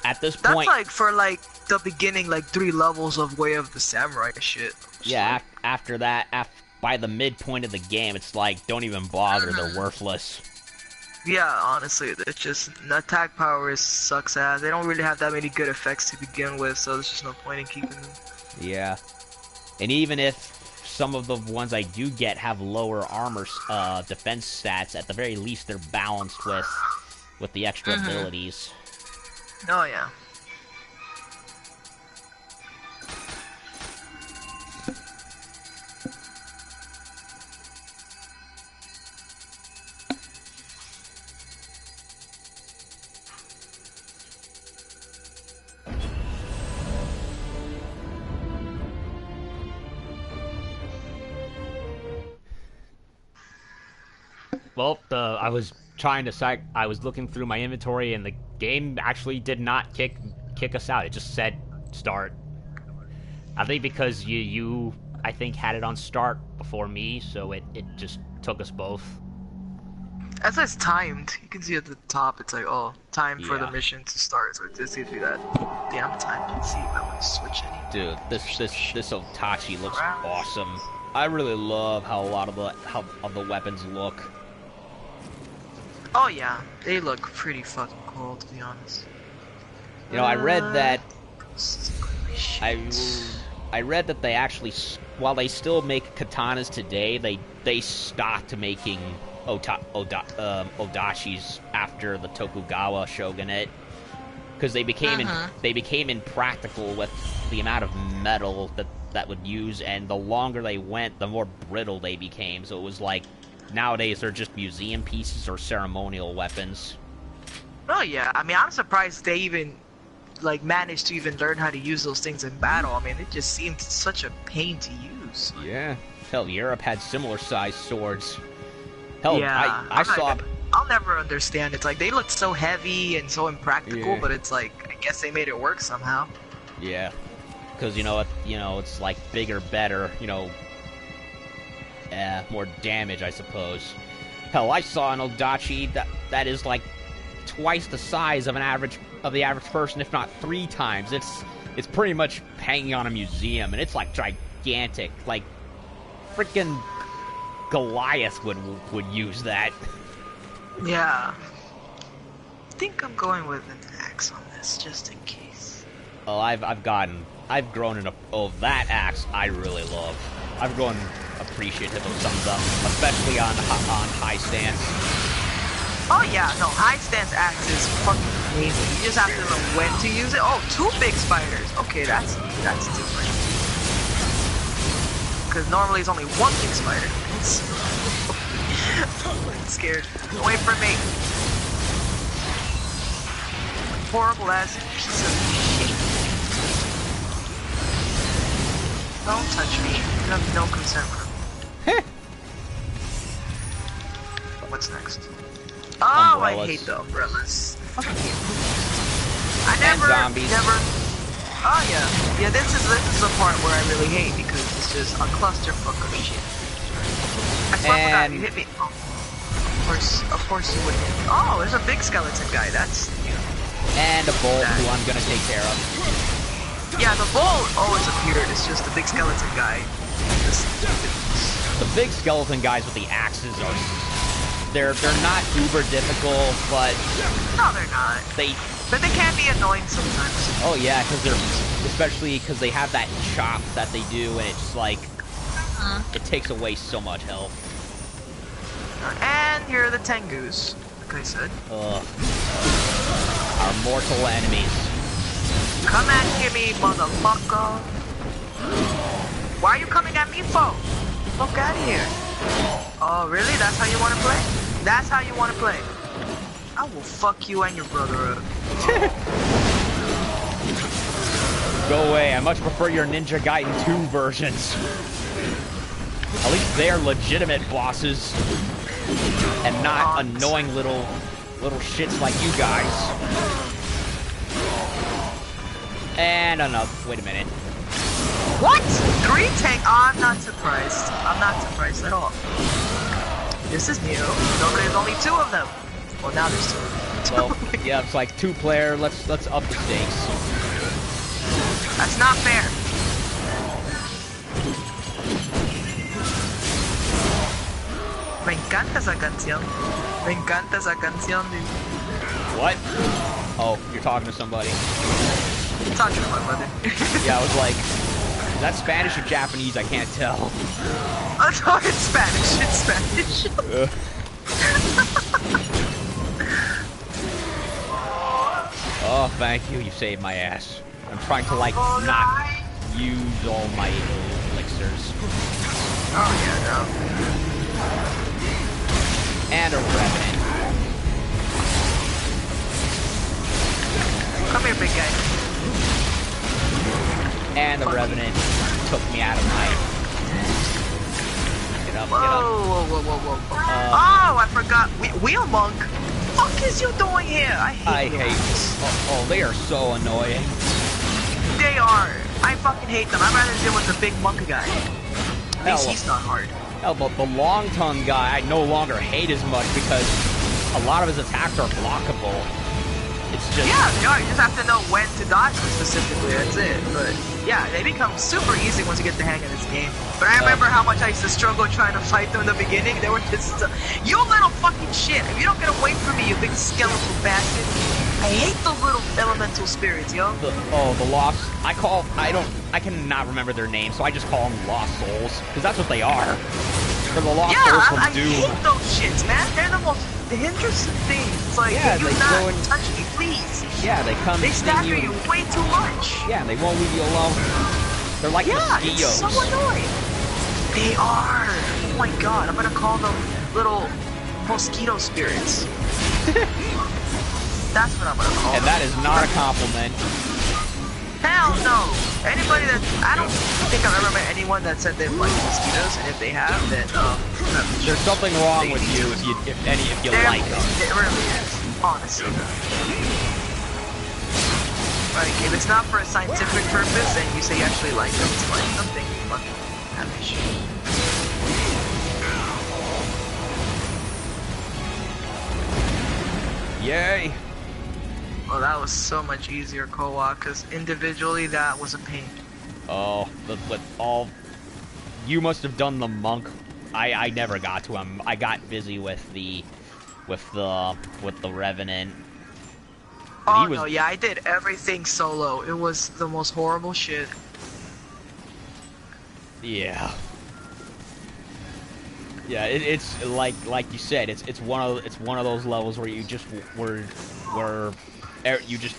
At this point, that's like for like the beginning, like 3 levels of Way of the Samurai shit. Yeah. After that, by the midpoint of the game, it's like don't even bother. They're worthless. Yeah, honestly, it's just the attack power sucks ass. They don't really have that many good effects to begin with, so there's just no point in keeping them. Yeah, and even if some of the ones I do get have lower armor defense stats, at the very least they're balanced with the extra abilities. Oh yeah. Well, I was looking through my inventory, and the game actually did not kick us out. It just said start. I think because you I think had it on start before me, so it just took us both. As it's timed, you can see at the top it's like, oh, time for the mission to start. So it just gives you that damn time. Let's see if I want to switch any. Dude, this Otachi looks awesome. I really love how a lot of the weapons look. Oh yeah, they look pretty fucking cool, to be honest. You know, I read that I read that they actually, while they still make katanas today, they stopped making odachis after the Tokugawa shogunate, because they became impractical with the amount of metal that would use, and the longer they went, the more brittle they became. So it was like, nowadays they're just museum pieces or ceremonial weapons. Oh yeah, I mean, I'm surprised they even like managed to even learn how to use those things in battle. I mean, it just seemed such a pain to use. Yeah, hell, Europe had similar sized swords. Hell, yeah, I saw. I'll never understand. It's like they look so heavy and so impractical, but it's like, I guess they made it work somehow. Yeah, because it's like bigger, better. More damage, I suppose. Hell, I saw an Odachi that is like twice the size of the average person, if not 3 times. It's pretty much hanging on a museum, and it's like gigantic. Like freaking Goliath would use that. Yeah. I think I'm going with an axe on this, just in case. Oh, I've grown in that axe I really love. I've grown appreciative of some of them, especially on high stance. Oh yeah, no, high stance axe is fucking amazing. You just have to know when to use it. Oh, 2 big spiders. Okay, that's different. Because normally it's only 1 big spider. I'm scared. Wait for me. Horrible ass piece of shit. Don't touch me. You have no consent. What's next? Oh, umbrellas. I hate the umbrellas. I never. Oh yeah, this is the part where I really hate, because it's just a clusterfuck of shit. I forgot you hit me. Oh, of course you would hit me. Oh, there's a big skeleton guy. That's and a bull who I'm gonna take care of. Yeah, the bull always appeared. It's just the big skeleton guy. The big skeleton guys with the axes are they're not uber difficult, but No, they're not. But they can be annoying sometimes. Oh yeah, especially because they have that chop that they do, and it's like it takes away so much health. And here are the Tengus, like I said. Our mortal enemies. Come at me, motherfucker. Why are you coming at me for? Fuck out of here. Oh, really? That's how you want to play? That's how you want to play? I will fuck you and your brother up. Go away. I much prefer your Ninja Gaiden 2 versions. At least they're legitimate bosses. And not annoying little shits like you guys. And another. Wait a minute. What? 3 tank? Oh, I'm not surprised. I'm not surprised at all. This is new. No, there's only 2 of them. Well, now there's 2. Well, yeah, it's like 2-player. Let's up the stakes. That's not fair. Me encanta esa canción. Me encanta esa canción, dude. What? Oh, you're talking to somebody. I'm talking to my mother. Yeah, I was like, is that Spanish or Japanese? I can't tell. Oh, it's Spanish. It's Spanish. Oh, thank you. You saved my ass. I'm trying to, like, not use all my elixirs. Oh, yeah, no. And a Revenant. Come here, big guy. And the Revenant took me out of my... Get up, Whoa, get up. whoa. Oh, I forgot. Wheel Monk? What the fuck is you doing here? I hate Oh, they are so annoying. They are. I fucking hate them. I'd rather deal with the big monk guy. At least he's not hard. Hell, but the long tongue guy I no longer hate as much because a lot of his attacks are blockable. It's just... Yeah, they are. You just have to know when to dodge them specifically. That's it. But yeah, they become super easy once you get the hang of this game. But I remember how much I used to struggle trying to fight them in the beginning. They were just... you little fucking shit. If you don't get away from me, you big skeletal bastard. I hate those little elemental spirits, yo. The lost... I cannot remember their names, so I just call them Lost Souls. Because that's what they are. They're the Lost Souls from Doom. I hate those shits, man. They're the most hindrance things. It's like, yeah, do not touch me, please. Yeah, they come They stagger you way too much. Yeah, they won't leave you alone. They're like mosquitoes. It's so annoying. They are. Oh my god, I'm gonna call them little mosquito spirits. That's what I'm gonna call them. And that is not a compliment. Hell no. Anybody that... I don't think I've ever met anyone that said they like mosquitoes, and if they have, then, there's something wrong with you if you like them. It really is, honestly. Like, if it's not for a scientific purpose, and you say you actually like them, it's like something you fucking have issues. Yay! Oh, that was so much easier co-op, because individually that was a pain. Oh, but you must have done the monk. I never got to him. I got busy with the Revenant. Oh no, yeah, I did everything solo. It was the most horrible shit. Yeah. Yeah, it's like you said, it's one of those levels where you just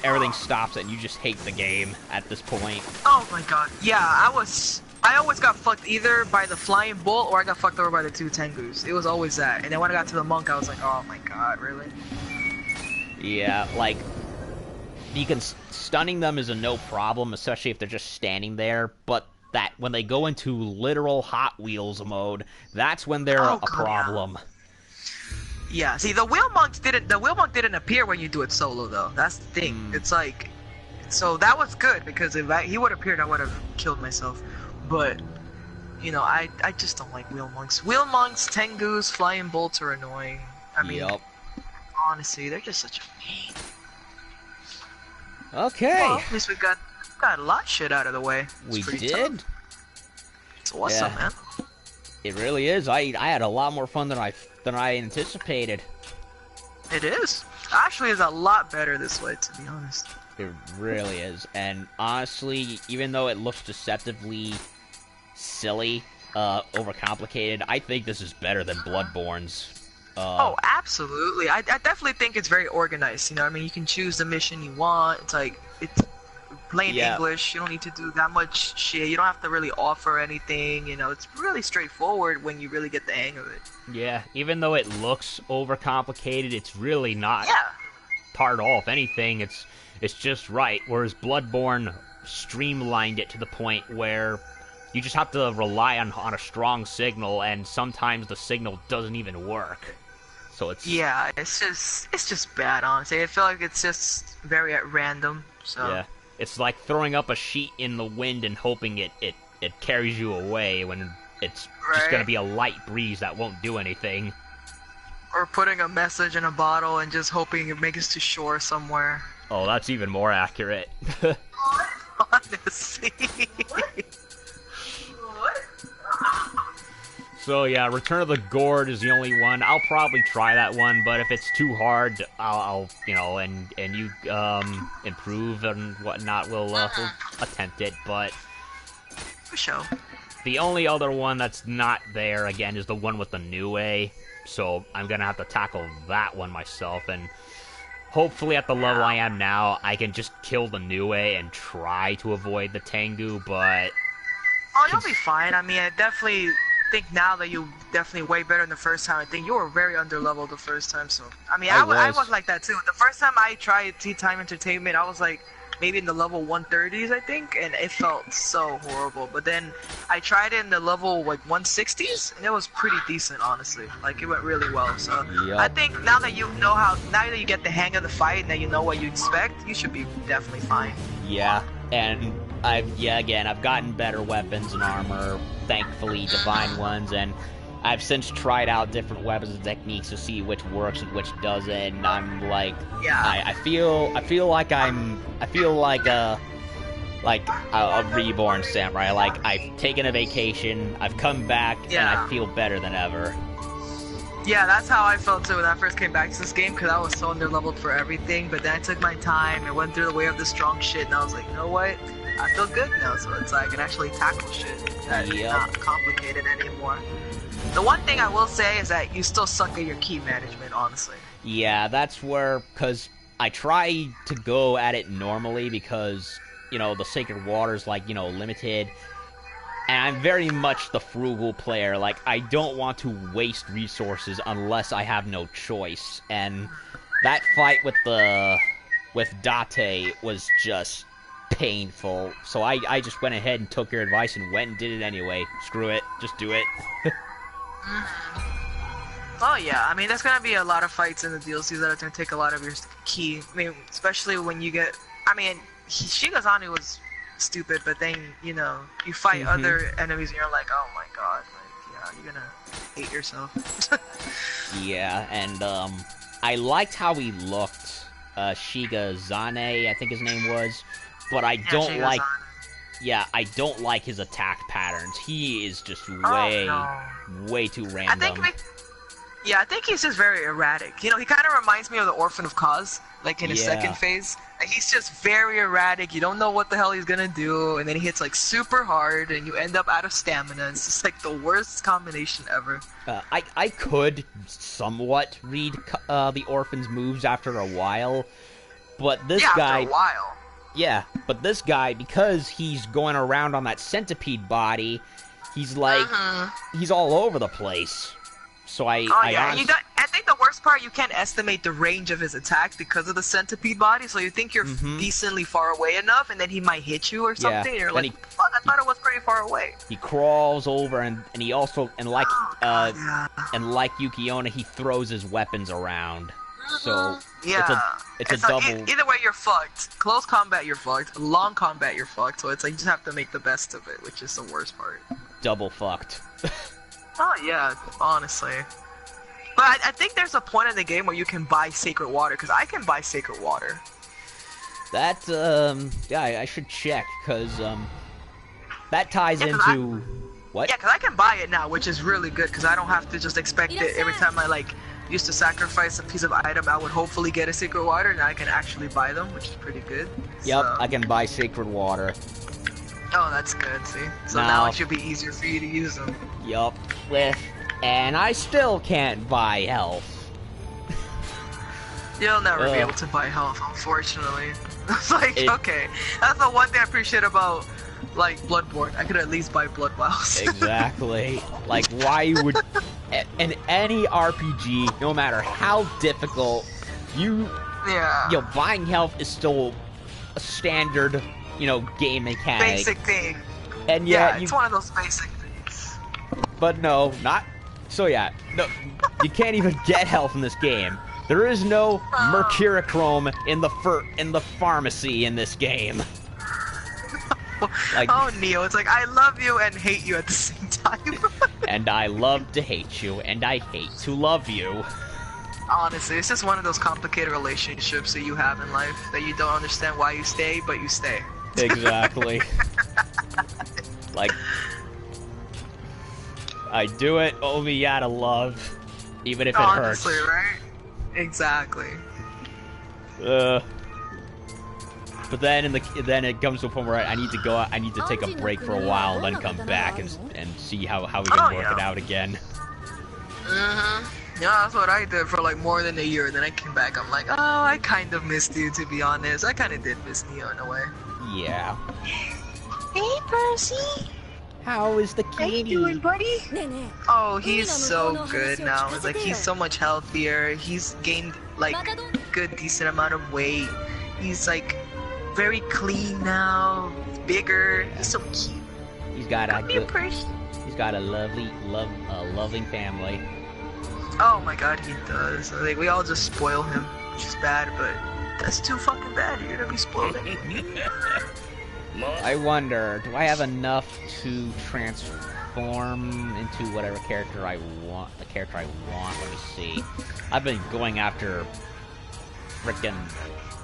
everything stops and you just hate the game at this point. Oh my god. Yeah, I always got fucked either by the flying bolt or I got fucked over by the 2 Tengus. It was always that. And then when I got to the monk, I was like, oh my god, really? Yeah, like stunning them is a no problem, especially if they're just standing there, but that when they go into literal Hot Wheels mode, that's when they're a problem. Yeah, see, the wheel monk didn't appear when you do it solo though. That's the thing. It's like, so that was good because if he would have appeared, I would have killed myself. But you know, I just don't like wheel monks. Wheel monks, Tengus, flying bolts are annoying. I mean, honestly, they're just such a pain. Okay. Well, at least we got a lot of shit out of the way. We did. It's awesome, man. It really is. I had a lot more fun than I anticipated. It is. Actually, it's a lot better this way, to be honest. It really is. And honestly, even though it looks deceptively silly, overcomplicated, I think this is better than Bloodborne's. Oh, absolutely. I definitely think it's very organized. You know, I mean, you can choose the mission you want. It's like, it's plain English. You don't need to do that much shit. You don't have to really offer anything. You know, it's really straightforward when you really get the hang of it. Yeah, even though it looks overcomplicated, it's really not hard at all. If anything, it's just right. Whereas Bloodborne streamlined it to the point where you just have to rely on a strong signal, and sometimes the signal doesn't even work. So it's it's just bad, honestly. I feel like it's just very at random. So yeah, it's like throwing up a sheet in the wind and hoping it carries you away when it's just gonna be a light breeze that won't do anything. Or putting a message in a bottle and just hoping it makes it to shore somewhere. Oh, that's even more accurate. Honestly. So yeah, Return of the Gourd is the only one. I'll probably try that one, but if it's too hard, I'll you know, and you improve and whatnot, we'll attempt it. But for sure. The only other one that's not there again is the one with the Nioh. So I'm gonna have to tackle that one myself, and hopefully at the level I am now, I can just kill the Nioh and try to avoid the Tengu. But oh, you'll be fine. I mean, I definitely think now that you're definitely way better than the first time. I think you were very underleveled the first time, so I mean, I was like that too. The first time I tried Tea Time Entertainment, I was like maybe in the level 130s, I think, and it felt so horrible. But then I tried it in the level like 160s, and it was pretty decent, honestly. Like, it went really well. So I think now that you know now that you get the hang of the fight and that you know what you expect, you should be definitely fine. Yeah, and I've gotten better weapons and armor, thankfully divine ones, and I've since tried out different weapons and techniques to see which works and which doesn't. And I'm like, I feel like a reborn samurai. Like, I've taken a vacation, I've come back, and I feel better than ever. Yeah, that's how I felt too when I first came back to this game, because I was so underleveled for everything. But then I took my time and went through the way of the strong shit, and I was like, you know what? I feel good now, so it's like I can actually tackle shit that's not complicated anymore. The one thing I will say is that you still suck at your key management, honestly. Yeah, that's where, because I try to go at it normally because, you know, the Sacred Water's, like, you know, limited. And I'm very much the frugal player. Like, I don't want to waste resources unless I have no choice. And that fight with Date was just painful. So I just went ahead and took your advice and went and did it anyway. Screw it. Just do it. Oh yeah, I mean, there's gonna be a lot of fights in the DLCs that are gonna take a lot of your key. I mean, especially when you get... I mean, Shigazanu was stupid, but then, you know, you fight other enemies and you're like, oh my god, like, yeah, you're gonna hate yourself. Yeah, and I liked how he looked. Shigazane, I think his name was, but I don't like... Yeah, I don't like his attack patterns. He is just way too random. I think he's just very erratic. You know, he kind of reminds me of the Orphan of Kaz, like in his second phase. Like, he's just very erratic. You don't know what the hell he's gonna do, and then he hits like super hard, and you end up out of stamina. It's just like the worst combination ever. I could somewhat read the Orphan's moves after a while, but this guy... after a while. Yeah, but this guy, because he's going around on that centipede body, he's like, he's all over the place. So I think the worst part, you can't estimate the range of his attacks because of the centipede body, so you think you're decently far away enough, and then he might hit you or something, and you're like, fuck, I thought it was pretty far away. He crawls over, and he also, and like Yukiona, he throws his weapons around. So it's a double. Either way, you're fucked. Close combat, you're fucked. Long combat, you're fucked. So it's like you just have to make the best of it, which is the worst part. Double fucked. Oh yeah, honestly. But I think there's a point in the game where you can buy Sacred Water, because I can buy Sacred Water. That I should check, because that ties into What? Yeah, because I can buy it now, which is really good, because I don't have to just expect it every time I, like, used to sacrifice a piece of item, I would hopefully get a secret water, and I can actually buy them, which is pretty good. Yep, so... I can buy sacred water. Oh, that's good, see? So now it should be easier for you to use them. Yup, and I still can't buy health. You'll never be able to buy health, unfortunately. It's like, okay, that's the one thing I appreciate about, like, Bloodborne. I could at least buy blood vials. Exactly. Like, why would... in any RPG, no matter how difficult, you know, buying health is still a standard, you know, game mechanic. Basic thing. And yeah, it's one of those basic things. But no, not... So yeah, no, you can't even get health in this game. There is no mercurochrome in the pharmacy in this game. Like, oh, Nioh, it's like, I love you and hate you at the same time. And I love to hate you, and I hate to love you. Honestly, it's just one of those complicated relationships that you have in life, that you don't understand why you stay, but you stay. Exactly. Like, I do it only out of love, even if it hurts. Honestly, right? Exactly. But then then it comes to a point where I need to go out, I need to take a break for a while, then come back and see how we can work it out again. Yeah, that's what I did for like more than a year. Then I came back. I'm like, oh, I kind of missed you, to be honest. I kind of did miss Nioh in a way. Yeah. Hey, Percy. How is the kitty? How you doing, buddy? Oh, he's so good now. It's like he's so much healthier. He's gained like good, decent amount of weight. He's like very clean now. He's bigger. He's so cute. He's got he's got a loving family. Oh my god, he does. Like, we all just spoil him, which is bad, but that's too fucking bad. You're gonna be spoiled. I wonder, do I have enough to transform into whatever character I want? The character I want. Let me see. I've been going after frickin'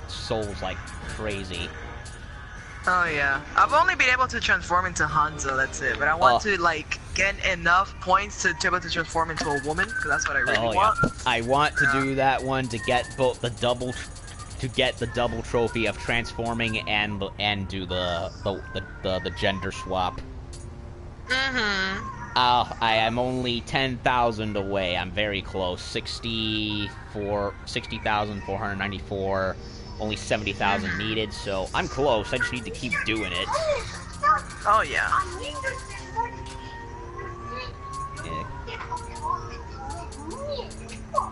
souls like crazy. Oh yeah, I've only been able to transform into Hanzo, that's it. But I want to like get enough points to be able to transform into a woman, because that's what I really want. I want to do that one to get both the double trophy of transforming and do the gender swap. I am only 10,000 away. I'm very close. 60,494. Only 70,000 needed, so I'm close. I just need to keep doing it. Oh yeah.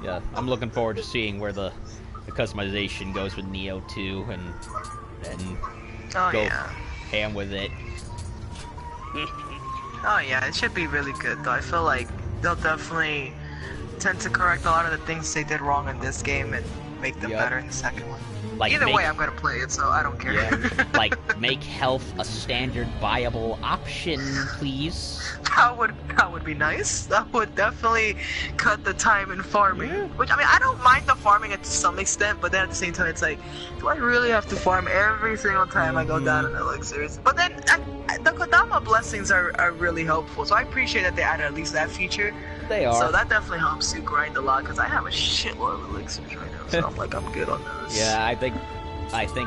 Yeah, I'm looking forward to seeing where the customization goes with Nioh 2 and go ham with it. Oh yeah, it should be really good though. I feel like they'll definitely tend to correct a lot of the things they did wrong in this game and make them better in the second one. Like either way, I'm gonna play it, so I don't care. Yeah, like, make health a standard viable option, please. That would be nice. That would definitely cut the time in farming. Yeah. Which, I mean, I don't mind the farming to some extent, but then at the same time, it's like, do I really have to farm every single time I go down in elixirs? But then, the Kodama blessings are really helpful, so I appreciate that they added at least that feature. They are. So that definitely helps you grind a lot, because I have a shitload of elixirs right now, so I'm like, I'm good on those. Yeah, I think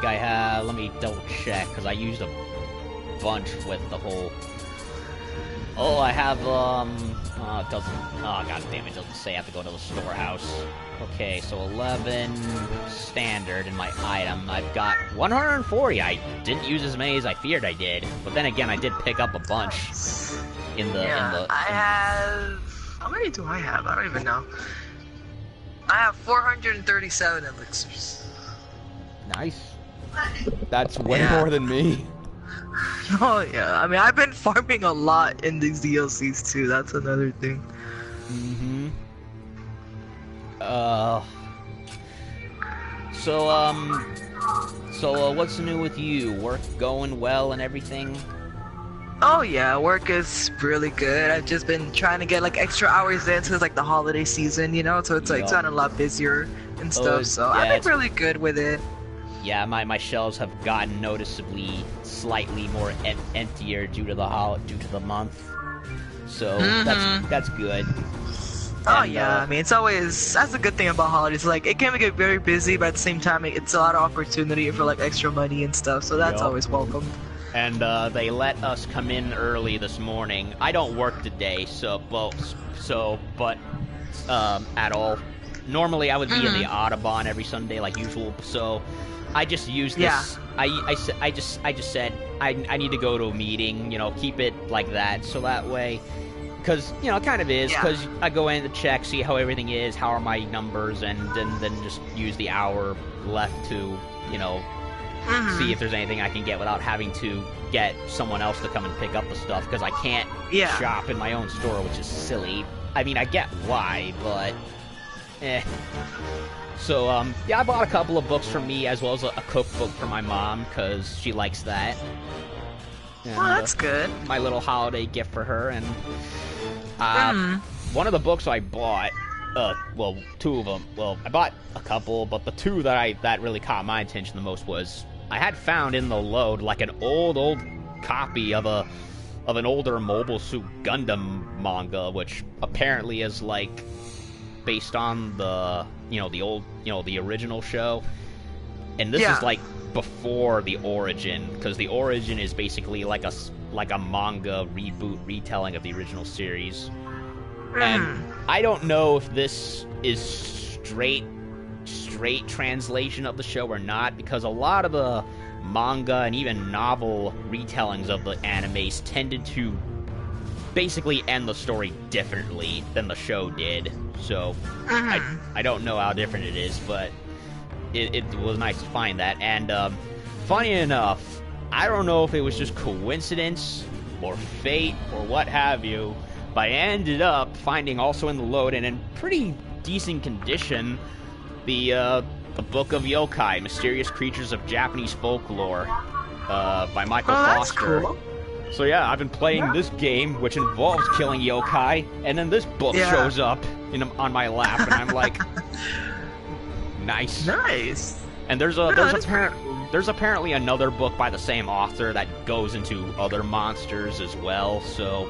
I have, let me double check, because I used a bunch with the whole... Oh, I have, it doesn't, oh god damn it, doesn't say I have to go to the storehouse. Okay, so 11 standard in my item. I've got 140. I didn't use as many as I feared I did, but then again, I did pick up a bunch in the... I have... How many do I have? I don't even know. I have 437 elixirs. Nice. That's way more than me. Oh yeah, I mean, I've been farming a lot in these DLCs too, that's another thing. So what's new with you? Work going well and everything? Oh yeah, work is really good. I've just been trying to get like extra hours in since like the holiday season, you know, so it's like gotten a lot busier and stuff, so yeah, I've been really good with it. Yeah, my shelves have gotten noticeably slightly more emptier due to the month. So that's good. Oh And, yeah, I mean that's the good thing about holidays. Like it can get very busy, but at the same time, it's a lot of opportunity for like extra money and stuff. So that's Yup. always welcome. And they let us come in early this morning. I don't work today, but at all. Normally I would be in the Audubon every Sunday like usual. So I just used this. Yeah. I just said I need to go to a meeting. Keep it like that, so that way. Because, it kind of is, because I go in to check, see how everything is, how are my numbers, and then just use the hour left to, see if there's anything I can get without having to get someone else to come and pick up the stuff, because I can't shop in my own store, which is silly. I mean, I get why, but, So, I bought a couple of books for me, as well as a cookbook for my mom, because she likes that. And, that's good. My little holiday gift for her, and one of the books I bought, two of them. Well, I bought a couple, but the two that really caught my attention the most was I had found in the load like an old copy of an older Mobile Suit Gundam manga, which apparently is like based on the the original show, and this is like before the origin, because the origin is basically like a manga reboot retelling of the original series. And I don't know if this is straight translation of the show or not, because a lot of the manga and even novel retellings of the animes tended to basically end the story differently than the show did. So I don't know how different it is, but it was nice to find that. And funny enough, I don't know if it was just coincidence or fate or what have you, but I ended up finding also in the load and in pretty decent condition the Book of Yokai, Mysterious Creatures of Japanese Folklore by Michael Foster. Cool. So yeah, I've been playing this game, which involves killing yokai, and then this book shows up on my lap, and I'm like, nice. And there's apparently another book by the same author that goes into other monsters as well. So,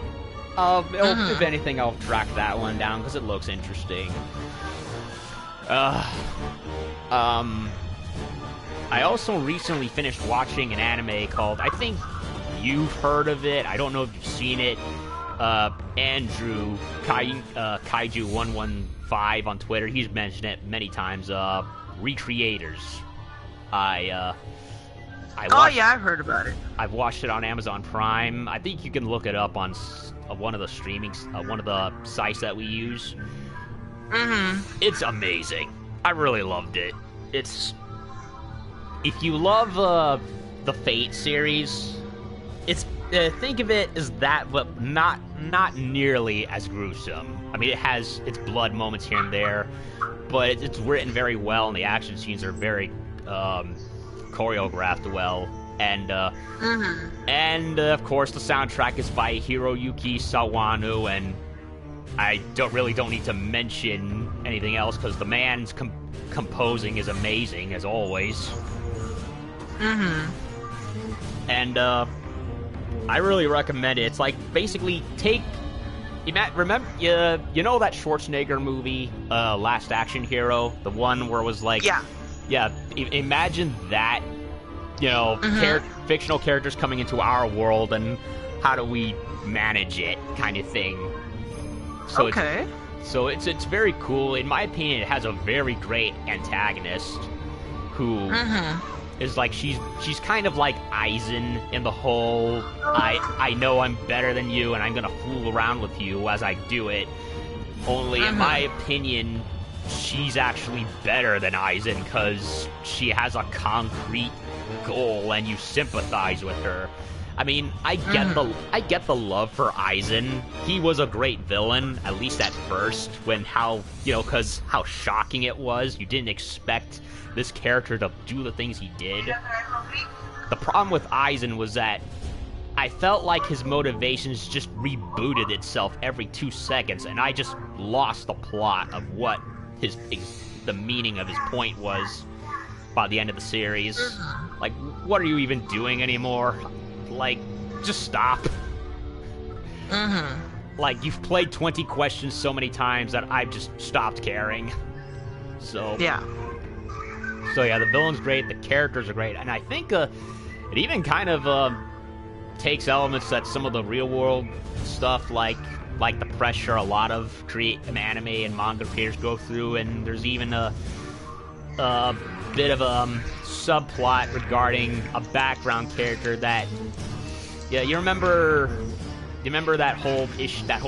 if anything, I'll track that one down because it looks interesting. I also recently finished watching an anime called, I think you've heard of it, I don't know if you've seen it, Andrew, Kaiju115 on Twitter, he's mentioned it many times, Recreators. I've heard about it. I've watched it on Amazon Prime. I think you can look it up on one of the one of the sites that we use. It's amazing. I really loved it. If you love the Fate series, it's think of it as that, but not nearly as gruesome. I mean, it has its blood moments here and there, but it's written very well, and the action scenes are very choreographed well. And of course, the soundtrack is by Hiroyuki Sawano, and I don't need to mention anything else because the man's composing is amazing as always. And I really recommend it. It's like basically remember you know that Schwarzenegger movie, Last Action Hero, the one where it was like imagine that, fictional characters coming into our world and how do we manage it kind of thing. So it's very cool. In my opinion, it has a very great antagonist who is like she's kind of like Aizen in the whole I know I'm better than you and I'm gonna fool around with you as I do it. Only in my opinion, she's actually better than Aizen because she has a concrete goal and you sympathize with her. I mean, I get the love for Aizen. He was a great villain, at least at first, because how shocking it was. You didn't expect this character to do the things he did. The problem with Aizen was that I felt like his motivations just rebooted itself every 2 seconds, and I just lost the plot of what the meaning of his point was by the end of the series. Like, what are you even doing anymore? Like, just stop. like, you've played 20 questions so many times that I've just stopped caring. So Yeah. So yeah, the villain's great, the characters are great, and I think it even kind of takes elements that some of the real world stuff, like the pressure a lot of anime and manga creators go through, and there's even a bit of a subplot regarding a background character that, yeah, you remember that whole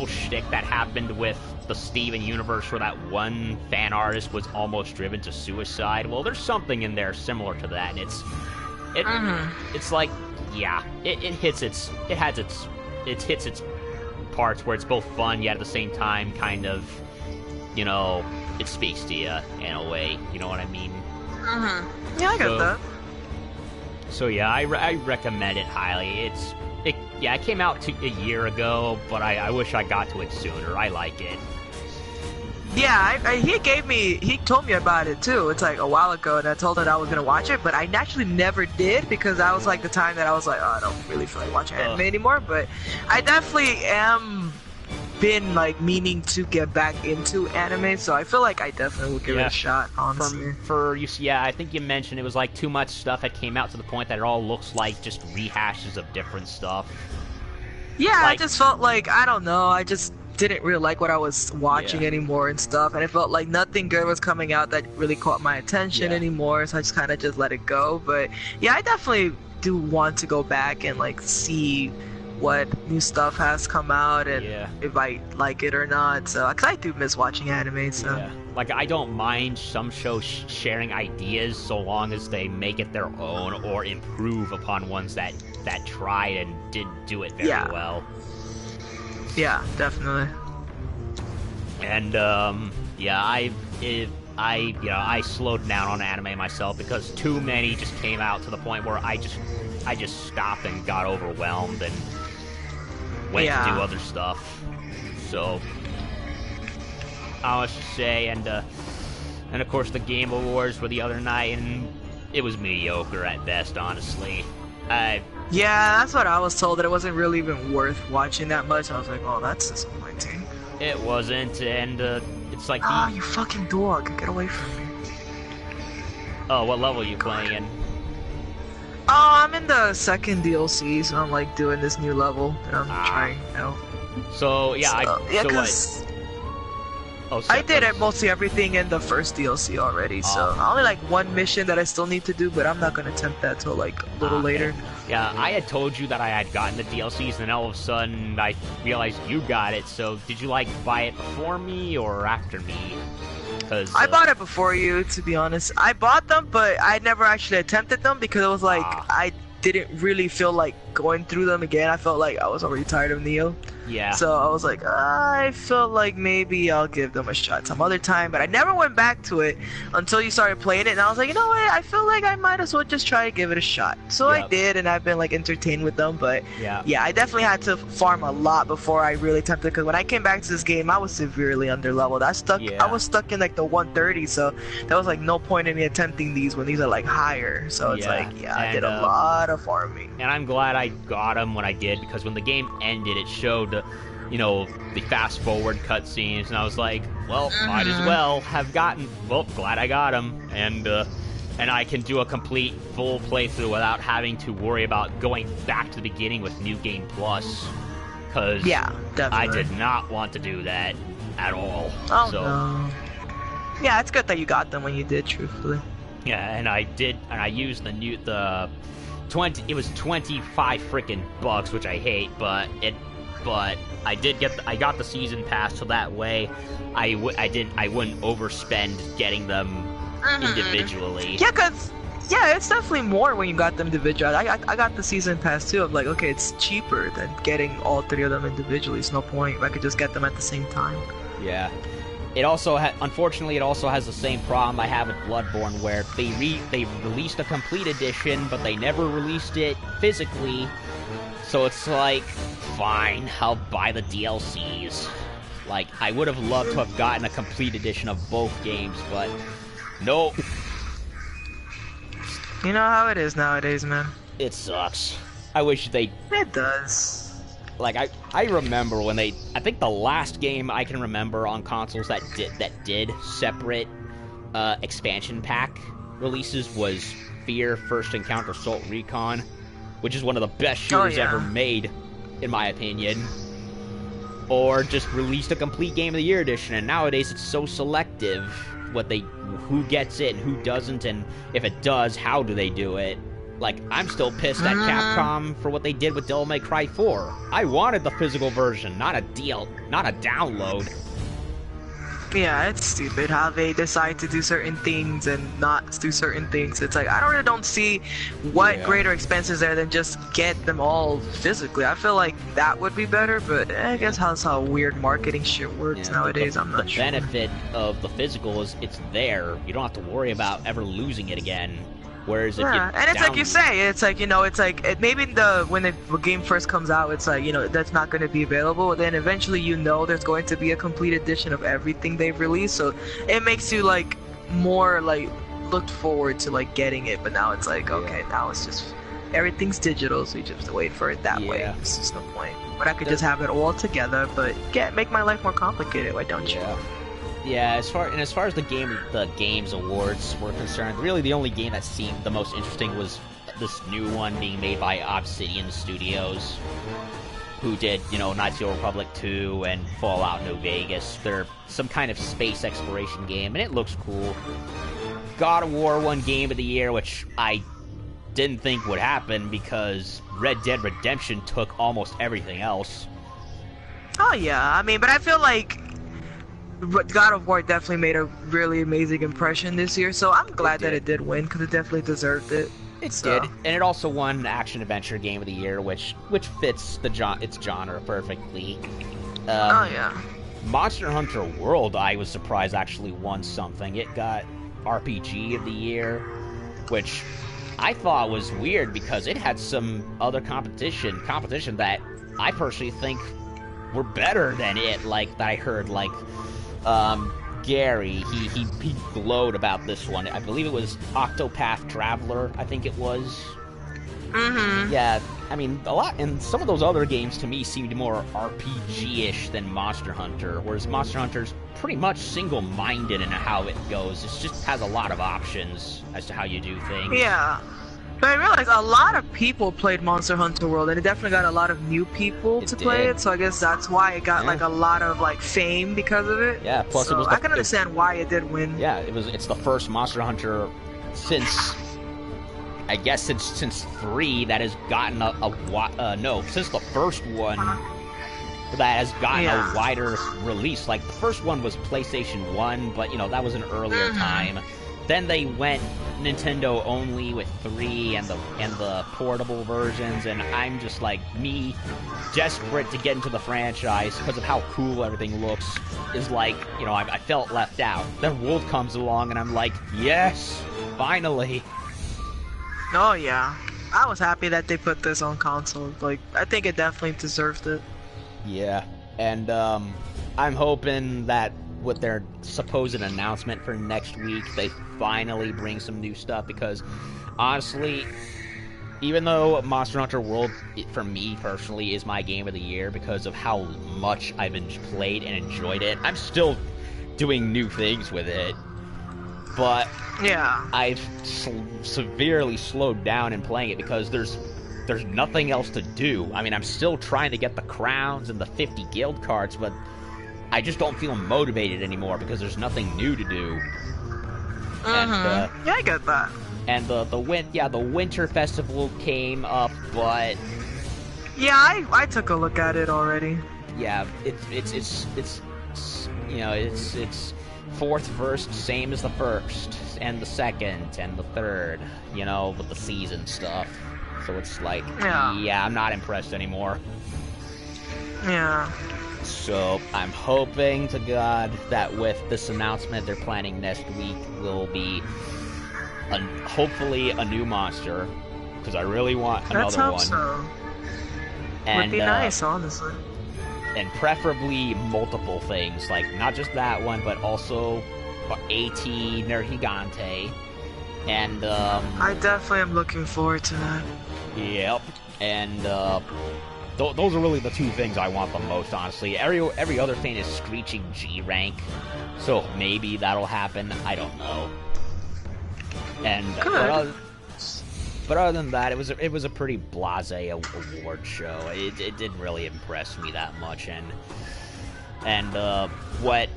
shtick that happened with the Steven universe where that one fan artist was almost driven to suicide? Well, there's something in there similar to that, and it's like, yeah, it hits its parts where it's both fun yet at the same time kind of, you know, it speaks to you in a way, you know what I mean? Yeah, I get that. So yeah, I recommend it highly. It came out a year ago, but I wish I got to it sooner. I like it. Yeah, he told me about it too. It's like a while ago, and I told him I was gonna watch it, but I actually never did because I was like the time that I was like, oh, I don't really feel like watching anime anymore. But I definitely been like meaning to get back into anime, so I feel like I definitely will give it a shot. Honestly, I think you mentioned it was like too much stuff that came out to the point that it all looks like just rehashes of different stuff. Yeah, I just felt like, I don't know, I just didn't really like what I was watching anymore and stuff, and it felt like nothing good was coming out that really caught my attention anymore, so I just kind of just let it go. But yeah, I definitely do want to go back and like see what new stuff has come out and if I like it or not. So, cause I do miss watching anime. So, like, I don't mind some shows sharing ideas so long as they make it their own or improve upon ones that tried and didn't do it very well. Yeah, definitely. And I slowed down on anime myself because too many just came out to the point where I just stopped and got overwhelmed and went to do other stuff. So I was to say, and of course the Game Awards were the other night, and it was mediocre at best, honestly. Yeah, that's what I was told, that it wasn't really even worth watching that much. I was like, oh, that's disappointing. It wasn't, and it's like... you fucking dog, get away from me. Oh, what level are you playing in? Oh, I'm in the second DLC, so I'm like doing this new level that I'm trying out. So, yeah, I did mostly everything in the first DLC already, so only like one mission that I still need to do, but I'm not going to attempt that till like a little later. Yeah, I had told you that I had gotten the DLCs, and then all of a sudden I realized you got it, so did you like buy it before me or after me? Cause, I bought it before you, to be honest. I bought them, but I never actually attempted them because it was like, I didn't really feel like going through them again. I felt like I was already tired of Nioh. Yeah. So I was like, I felt like maybe I'll give them a shot some other time, but I never went back to it until you started playing it, and I was like, you know what, I feel like I might as well just try to give it a shot. So I did, and I've been like entertained with them, but yeah, I definitely had to farm a lot before I really attempted, because when I came back to this game, I was severely underleveled. I was stuck in like the 130, so there was like no point in me attempting these when these are like higher. So it's I did a lot of farming. And I'm glad I got them when I did, because when the game ended, it showed the fast forward cutscenes, and I was like, well, might as well have gotten. Well, glad I got them, and I can do a complete full playthrough without having to worry about going back to the beginning with New Game Plus, because I did not want to do that at all. Oh no. Yeah, it's good that you got them when you did, truthfully. Yeah, and I did, and I used the 20. It was $25 freaking bucks, which I hate, but I got the season pass, so that way I wouldn't overspend getting them individually. Yeah, it's definitely more when you got them individually. I got the season pass too. I'm like, okay, it's cheaper than getting all three of them individually. It's no point. I could just get them at the same time. Yeah. It also unfortunately, it also has the same problem I have with Bloodborne, where they released a complete edition, but they never released it physically. So it's like, fine, I'll buy the DLCs. Like, I would have loved to have gotten a complete edition of both games, but nope. You know how it is nowadays, man. It sucks. I wish they... It does. like I remember when I think the last game I can remember on consoles that did separate expansion pack releases was Fear First Encounter Assault Recon, which is one of the best shooters ever made, in my opinion. Or just released a complete Game of the Year edition, and nowadays it's so selective who gets it and who doesn't, and if it does, how do they do it? Like, I'm still pissed at Capcom for what they did with Devil May Cry 4. I wanted the physical version, not a download. Yeah, it's stupid how they decide to do certain things and not do certain things. It's like, I really don't see what greater expense is there than just get them all physically. I feel like that would be better, but I guess that's how weird marketing shit works nowadays. I'm not sure. The benefit of the physical is it's there. You don't have to worry about ever losing it again. Whereas if you and it's like you say, it's like, you know, it's like maybe when the game first comes out, it's like, you know, that's not going to be available. Then eventually, you know, there's going to be a complete edition of everything they've released, so it makes you like more like looked forward to like getting it. But now it's like, okay, now it's just everything's digital, so you just have to wait for it that way. This is no point. But I could just have it all together, but make my life more complicated. Why don't you? Yeah, as far as the games awards were concerned, really the only game that seemed the most interesting was this new one being made by Obsidian Studios, who did, you know, Knights of the Old Republic 2 and Fallout New Vegas. They're some kind of space exploration game, and it looks cool. God of War won Game of the Year, which I didn't think would happen because Red Dead Redemption took almost everything else. Oh yeah, I mean, but I feel like God of War definitely made a really amazing impression this year, so I'm glad that it did win, because it definitely deserved it. It did, and it also won Action-Adventure Game of the Year, which fits its genre perfectly. Monster Hunter World, I was surprised, actually won something. It got RPG of the Year, which I thought was weird, because it had some other competition that I personally think were better than it, like, that I heard, like... Gary, he glowed about this one. I believe it was Octopath Traveler, I think it was. Yeah, I mean, and some of those other games to me seemed more RPG-ish than Monster Hunter, whereas Monster Hunter's pretty much single-minded in how it goes. It just has a lot of options as to how you do things. Yeah. But I realized a lot of people played Monster Hunter World, and it definitely got a lot of new people to play it, so I guess that's why it got like a lot of like fame because of it. Yeah, plus so I can understand why it did win. Yeah, it's the first Monster Hunter since, I guess, since 3 that has gotten since the first one that has gotten a wider release. Like, the first one was PlayStation 1, but, you know, that was an earlier time. Then they went Nintendo only with 3 and the portable versions, and I'm just like, me, desperate to get into the franchise because of how cool everything looks, is like, you know, I felt left out. Then World comes along, and I'm like, yes, finally. Oh yeah, I was happy that they put this on console. Like, I think it definitely deserved it. Yeah, and I'm hoping that with their supposed announcement for next week, they finally bring some new stuff, because honestly, even though Monster Hunter World, for me personally, is my game of the year because of how much I've played and enjoyed it, I'm still doing new things with it, but I've severely slowed down in playing it because there's nothing else to do. I mean, I'm still trying to get the crowns and the 50 guild cards, but I just don't feel motivated anymore because there's nothing new to do. And, yeah, I get that. And the winter festival came up, but yeah, I took a look at it already. Yeah, it's you know, it's fourth verse, same as the first and the second and the third, you know, with the season stuff. So it's like, yeah, I'm not impressed anymore. Yeah. So I'm hoping to God that with this announcement they're planning next week will be hopefully a new monster, because I really want another one. So. And, would be nice, honestly. And preferably multiple things, like not just that one, but also AT Nergigante. And I definitely am looking forward to that. Yep. And those are really the two things I want the most, honestly. Every other thing is screeching G rank, so maybe that'll happen. I don't know. And but other than that, it was a pretty blasé award show. It didn't really impress me that much, and what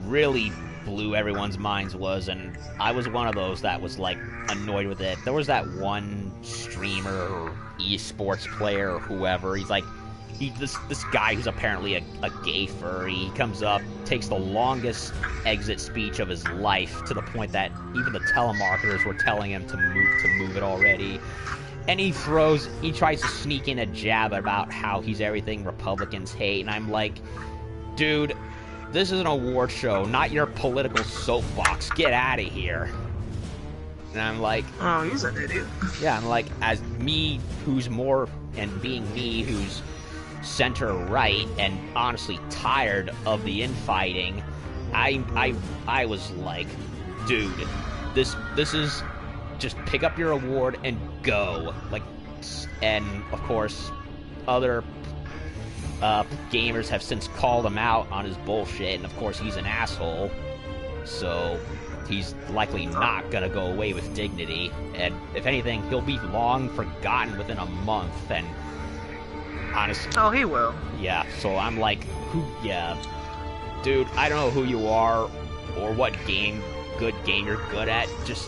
really blew everyone's minds was, and I was one of those that was like annoyed with it. There was that one streamer or esports player or whoever. He's like, this guy who's apparently a gay furry. He comes up, takes the longest exit speech of his life to the point that even the telemarketers were telling him to move it already. And he tries to sneak in a jab about how he's everything Republicans hate, and I'm like, dude, this is an award show, not your political soapbox. Get out of here. And I'm like, oh, he's an idiot. Yeah, I'm like, as me, who's more, and being me, who's center right, and honestly tired of the infighting, I was like, dude, this is just pick up your award and go. Like, and of course, other gamers have since called him out on his bullshit, and of course he's an asshole, so he's likely not gonna go away with dignity, and if anything, he'll be long forgotten within a month, and honestly... Oh, he will. Yeah, so I'm like, dude, I don't know who you are, or what good game you're good at, just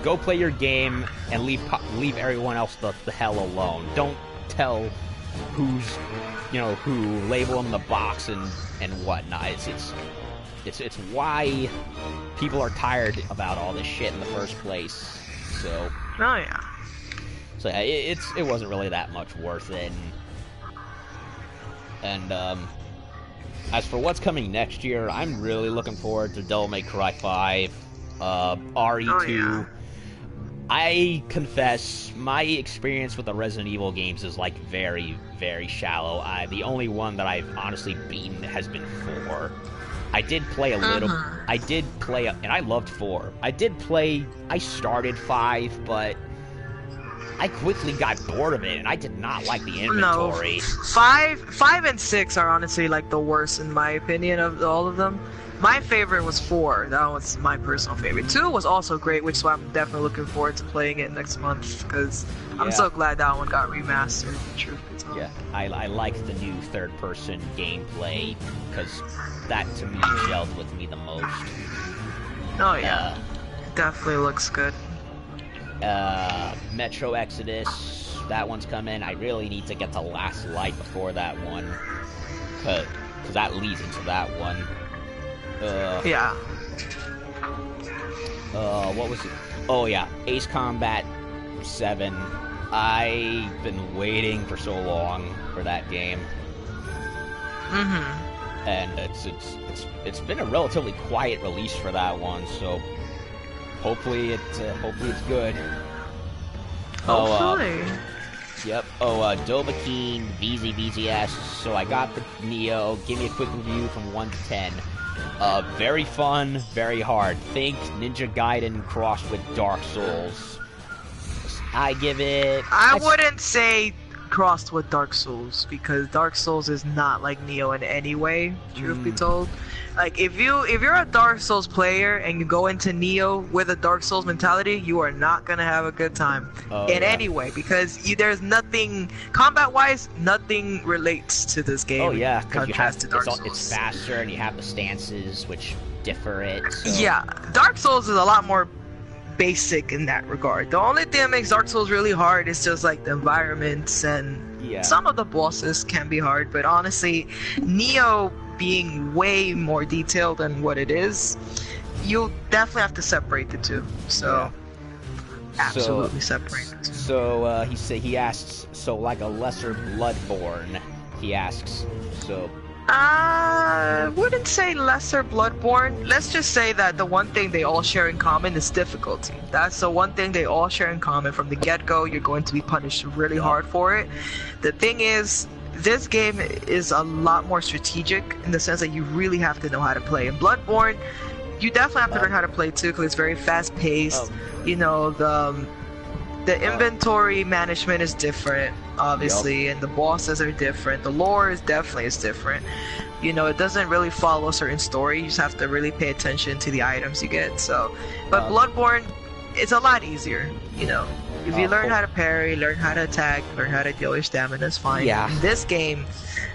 go play your game, and leave everyone else the hell alone. Don't tell who label them in the box and whatnot. It's why people are tired about all this shit in the first place. So yeah, it wasn't really that much worth it. And as for what's coming next year, I'm really looking forward to Devil May Cry 5, RE2. Oh, yeah. I confess, my experience with the Resident Evil games is like very, very shallow. The only one that I've honestly beaten has been 4. I did play a little. I did play, and I loved 4. I started 5, but I quickly got bored of it, and I did not like the inventory. No, 5 and 6 are honestly like the worst in my opinion of all of them. My favorite was 4. That was my personal favorite. 2 was also great, which is why I'm definitely looking forward to playing it next month, because I'm so glad that one got remastered. Truth be told. Yeah, I like the new third-person gameplay, because that to me gelled with me the most. Oh yeah, it definitely looks good. Metro Exodus, that one's coming. I really need to get to Last Light before that one, because that leads into that one. Yeah. What was it? Oh yeah, Ace Combat 7. I've been waiting for so long for that game. And it's been a relatively quiet release for that one, so hopefully it's good. Hopefully. Yep. Dovahkiin, VZVZS. So I got the Nioh. Give me a quick review from 1 to 10. Very fun, very hard. Think Ninja Gaiden crossed with Dark Souls. I give it... I wouldn't say crossed with Dark Souls, because Dark Souls is not like Nioh in any way, truth be told. Like, if you're a Dark Souls player and you go into Nioh with a Dark Souls mentality, you are not gonna have a good time in any way, because there's nothing combat-wise, nothing relates to this game. Oh yeah, because it's faster and you have the stances which differ it. So. Yeah, Dark Souls is a lot more basic in that regard. The only thing that makes Dark Souls really hard is just like the environments, and some of the bosses can be hard, but honestly, Nioh being way more detailed than what it is, you'll definitely have to separate the two. So absolutely separate the two. So he asks, so like a lesser Bloodborne, he asks, so wouldn't say lesser Bloodborne. Let's just say that the one thing they all share in common is difficulty. That's the one thing they all share in common. From the get-go, you're going to be punished really hard for it. The thing is, this game is a lot more strategic in the sense that you really have to know how to play. In Bloodborne, you definitely have to learn how to play too, because it's very fast-paced. You know, The inventory management is different, obviously, and the bosses are different. The lore is different. You know, it doesn't really follow a certain story. You just have to really pay attention to the items you get. So, but Bloodborne, it's a lot easier. You know, if you learn how to parry, learn how to attack, learn how to deal your stamina, it's fine. Yeah. In this game,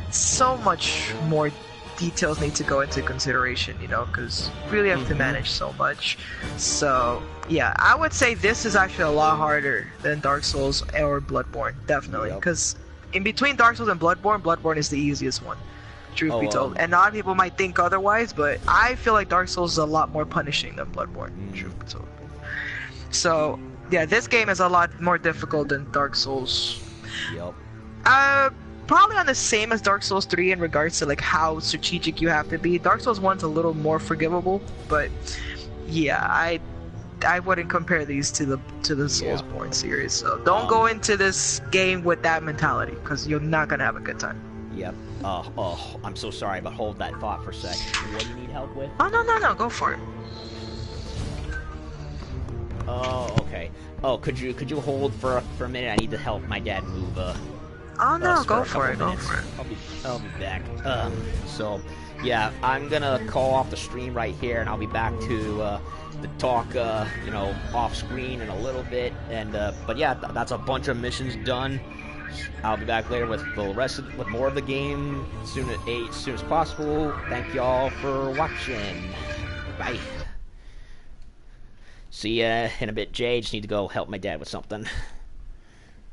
so much more details need to go into consideration, you know, because you really have to manage so much. So yeah, I would say this is actually a lot harder than Dark Souls or Bloodborne, definitely, because in between Dark Souls and Bloodborne is the easiest one, truth be told. And a lot of people might think otherwise, but I feel like Dark Souls is a lot more punishing than Bloodborne, truth be told. So yeah, this game is a lot more difficult than Dark Souls. Probably on the same as Dark Souls 3 in regards to like how strategic you have to be. Dark Souls 1's a little more forgivable, but yeah, I wouldn't compare these to the Soulsborne series. So don't go into this game with that mentality, because you're not gonna have a good time. Yep. Oh, I'm so sorry, but hold that thought for a sec. What do you need help with? Oh no, go for it. Oh, okay. Oh, could you hold for a minute? I need to help my dad move. Oh no, go for it. Go for it. I'll be back. So, yeah, I'm gonna call off the stream right here, and I'll be back to talk, you know, off screen in a little bit. And but yeah, that's a bunch of missions done. I'll be back later with the rest with more of the game as soon as possible. Thank y'all for watching. Bye. See ya in a bit, Jay. Just need to go help my dad with something.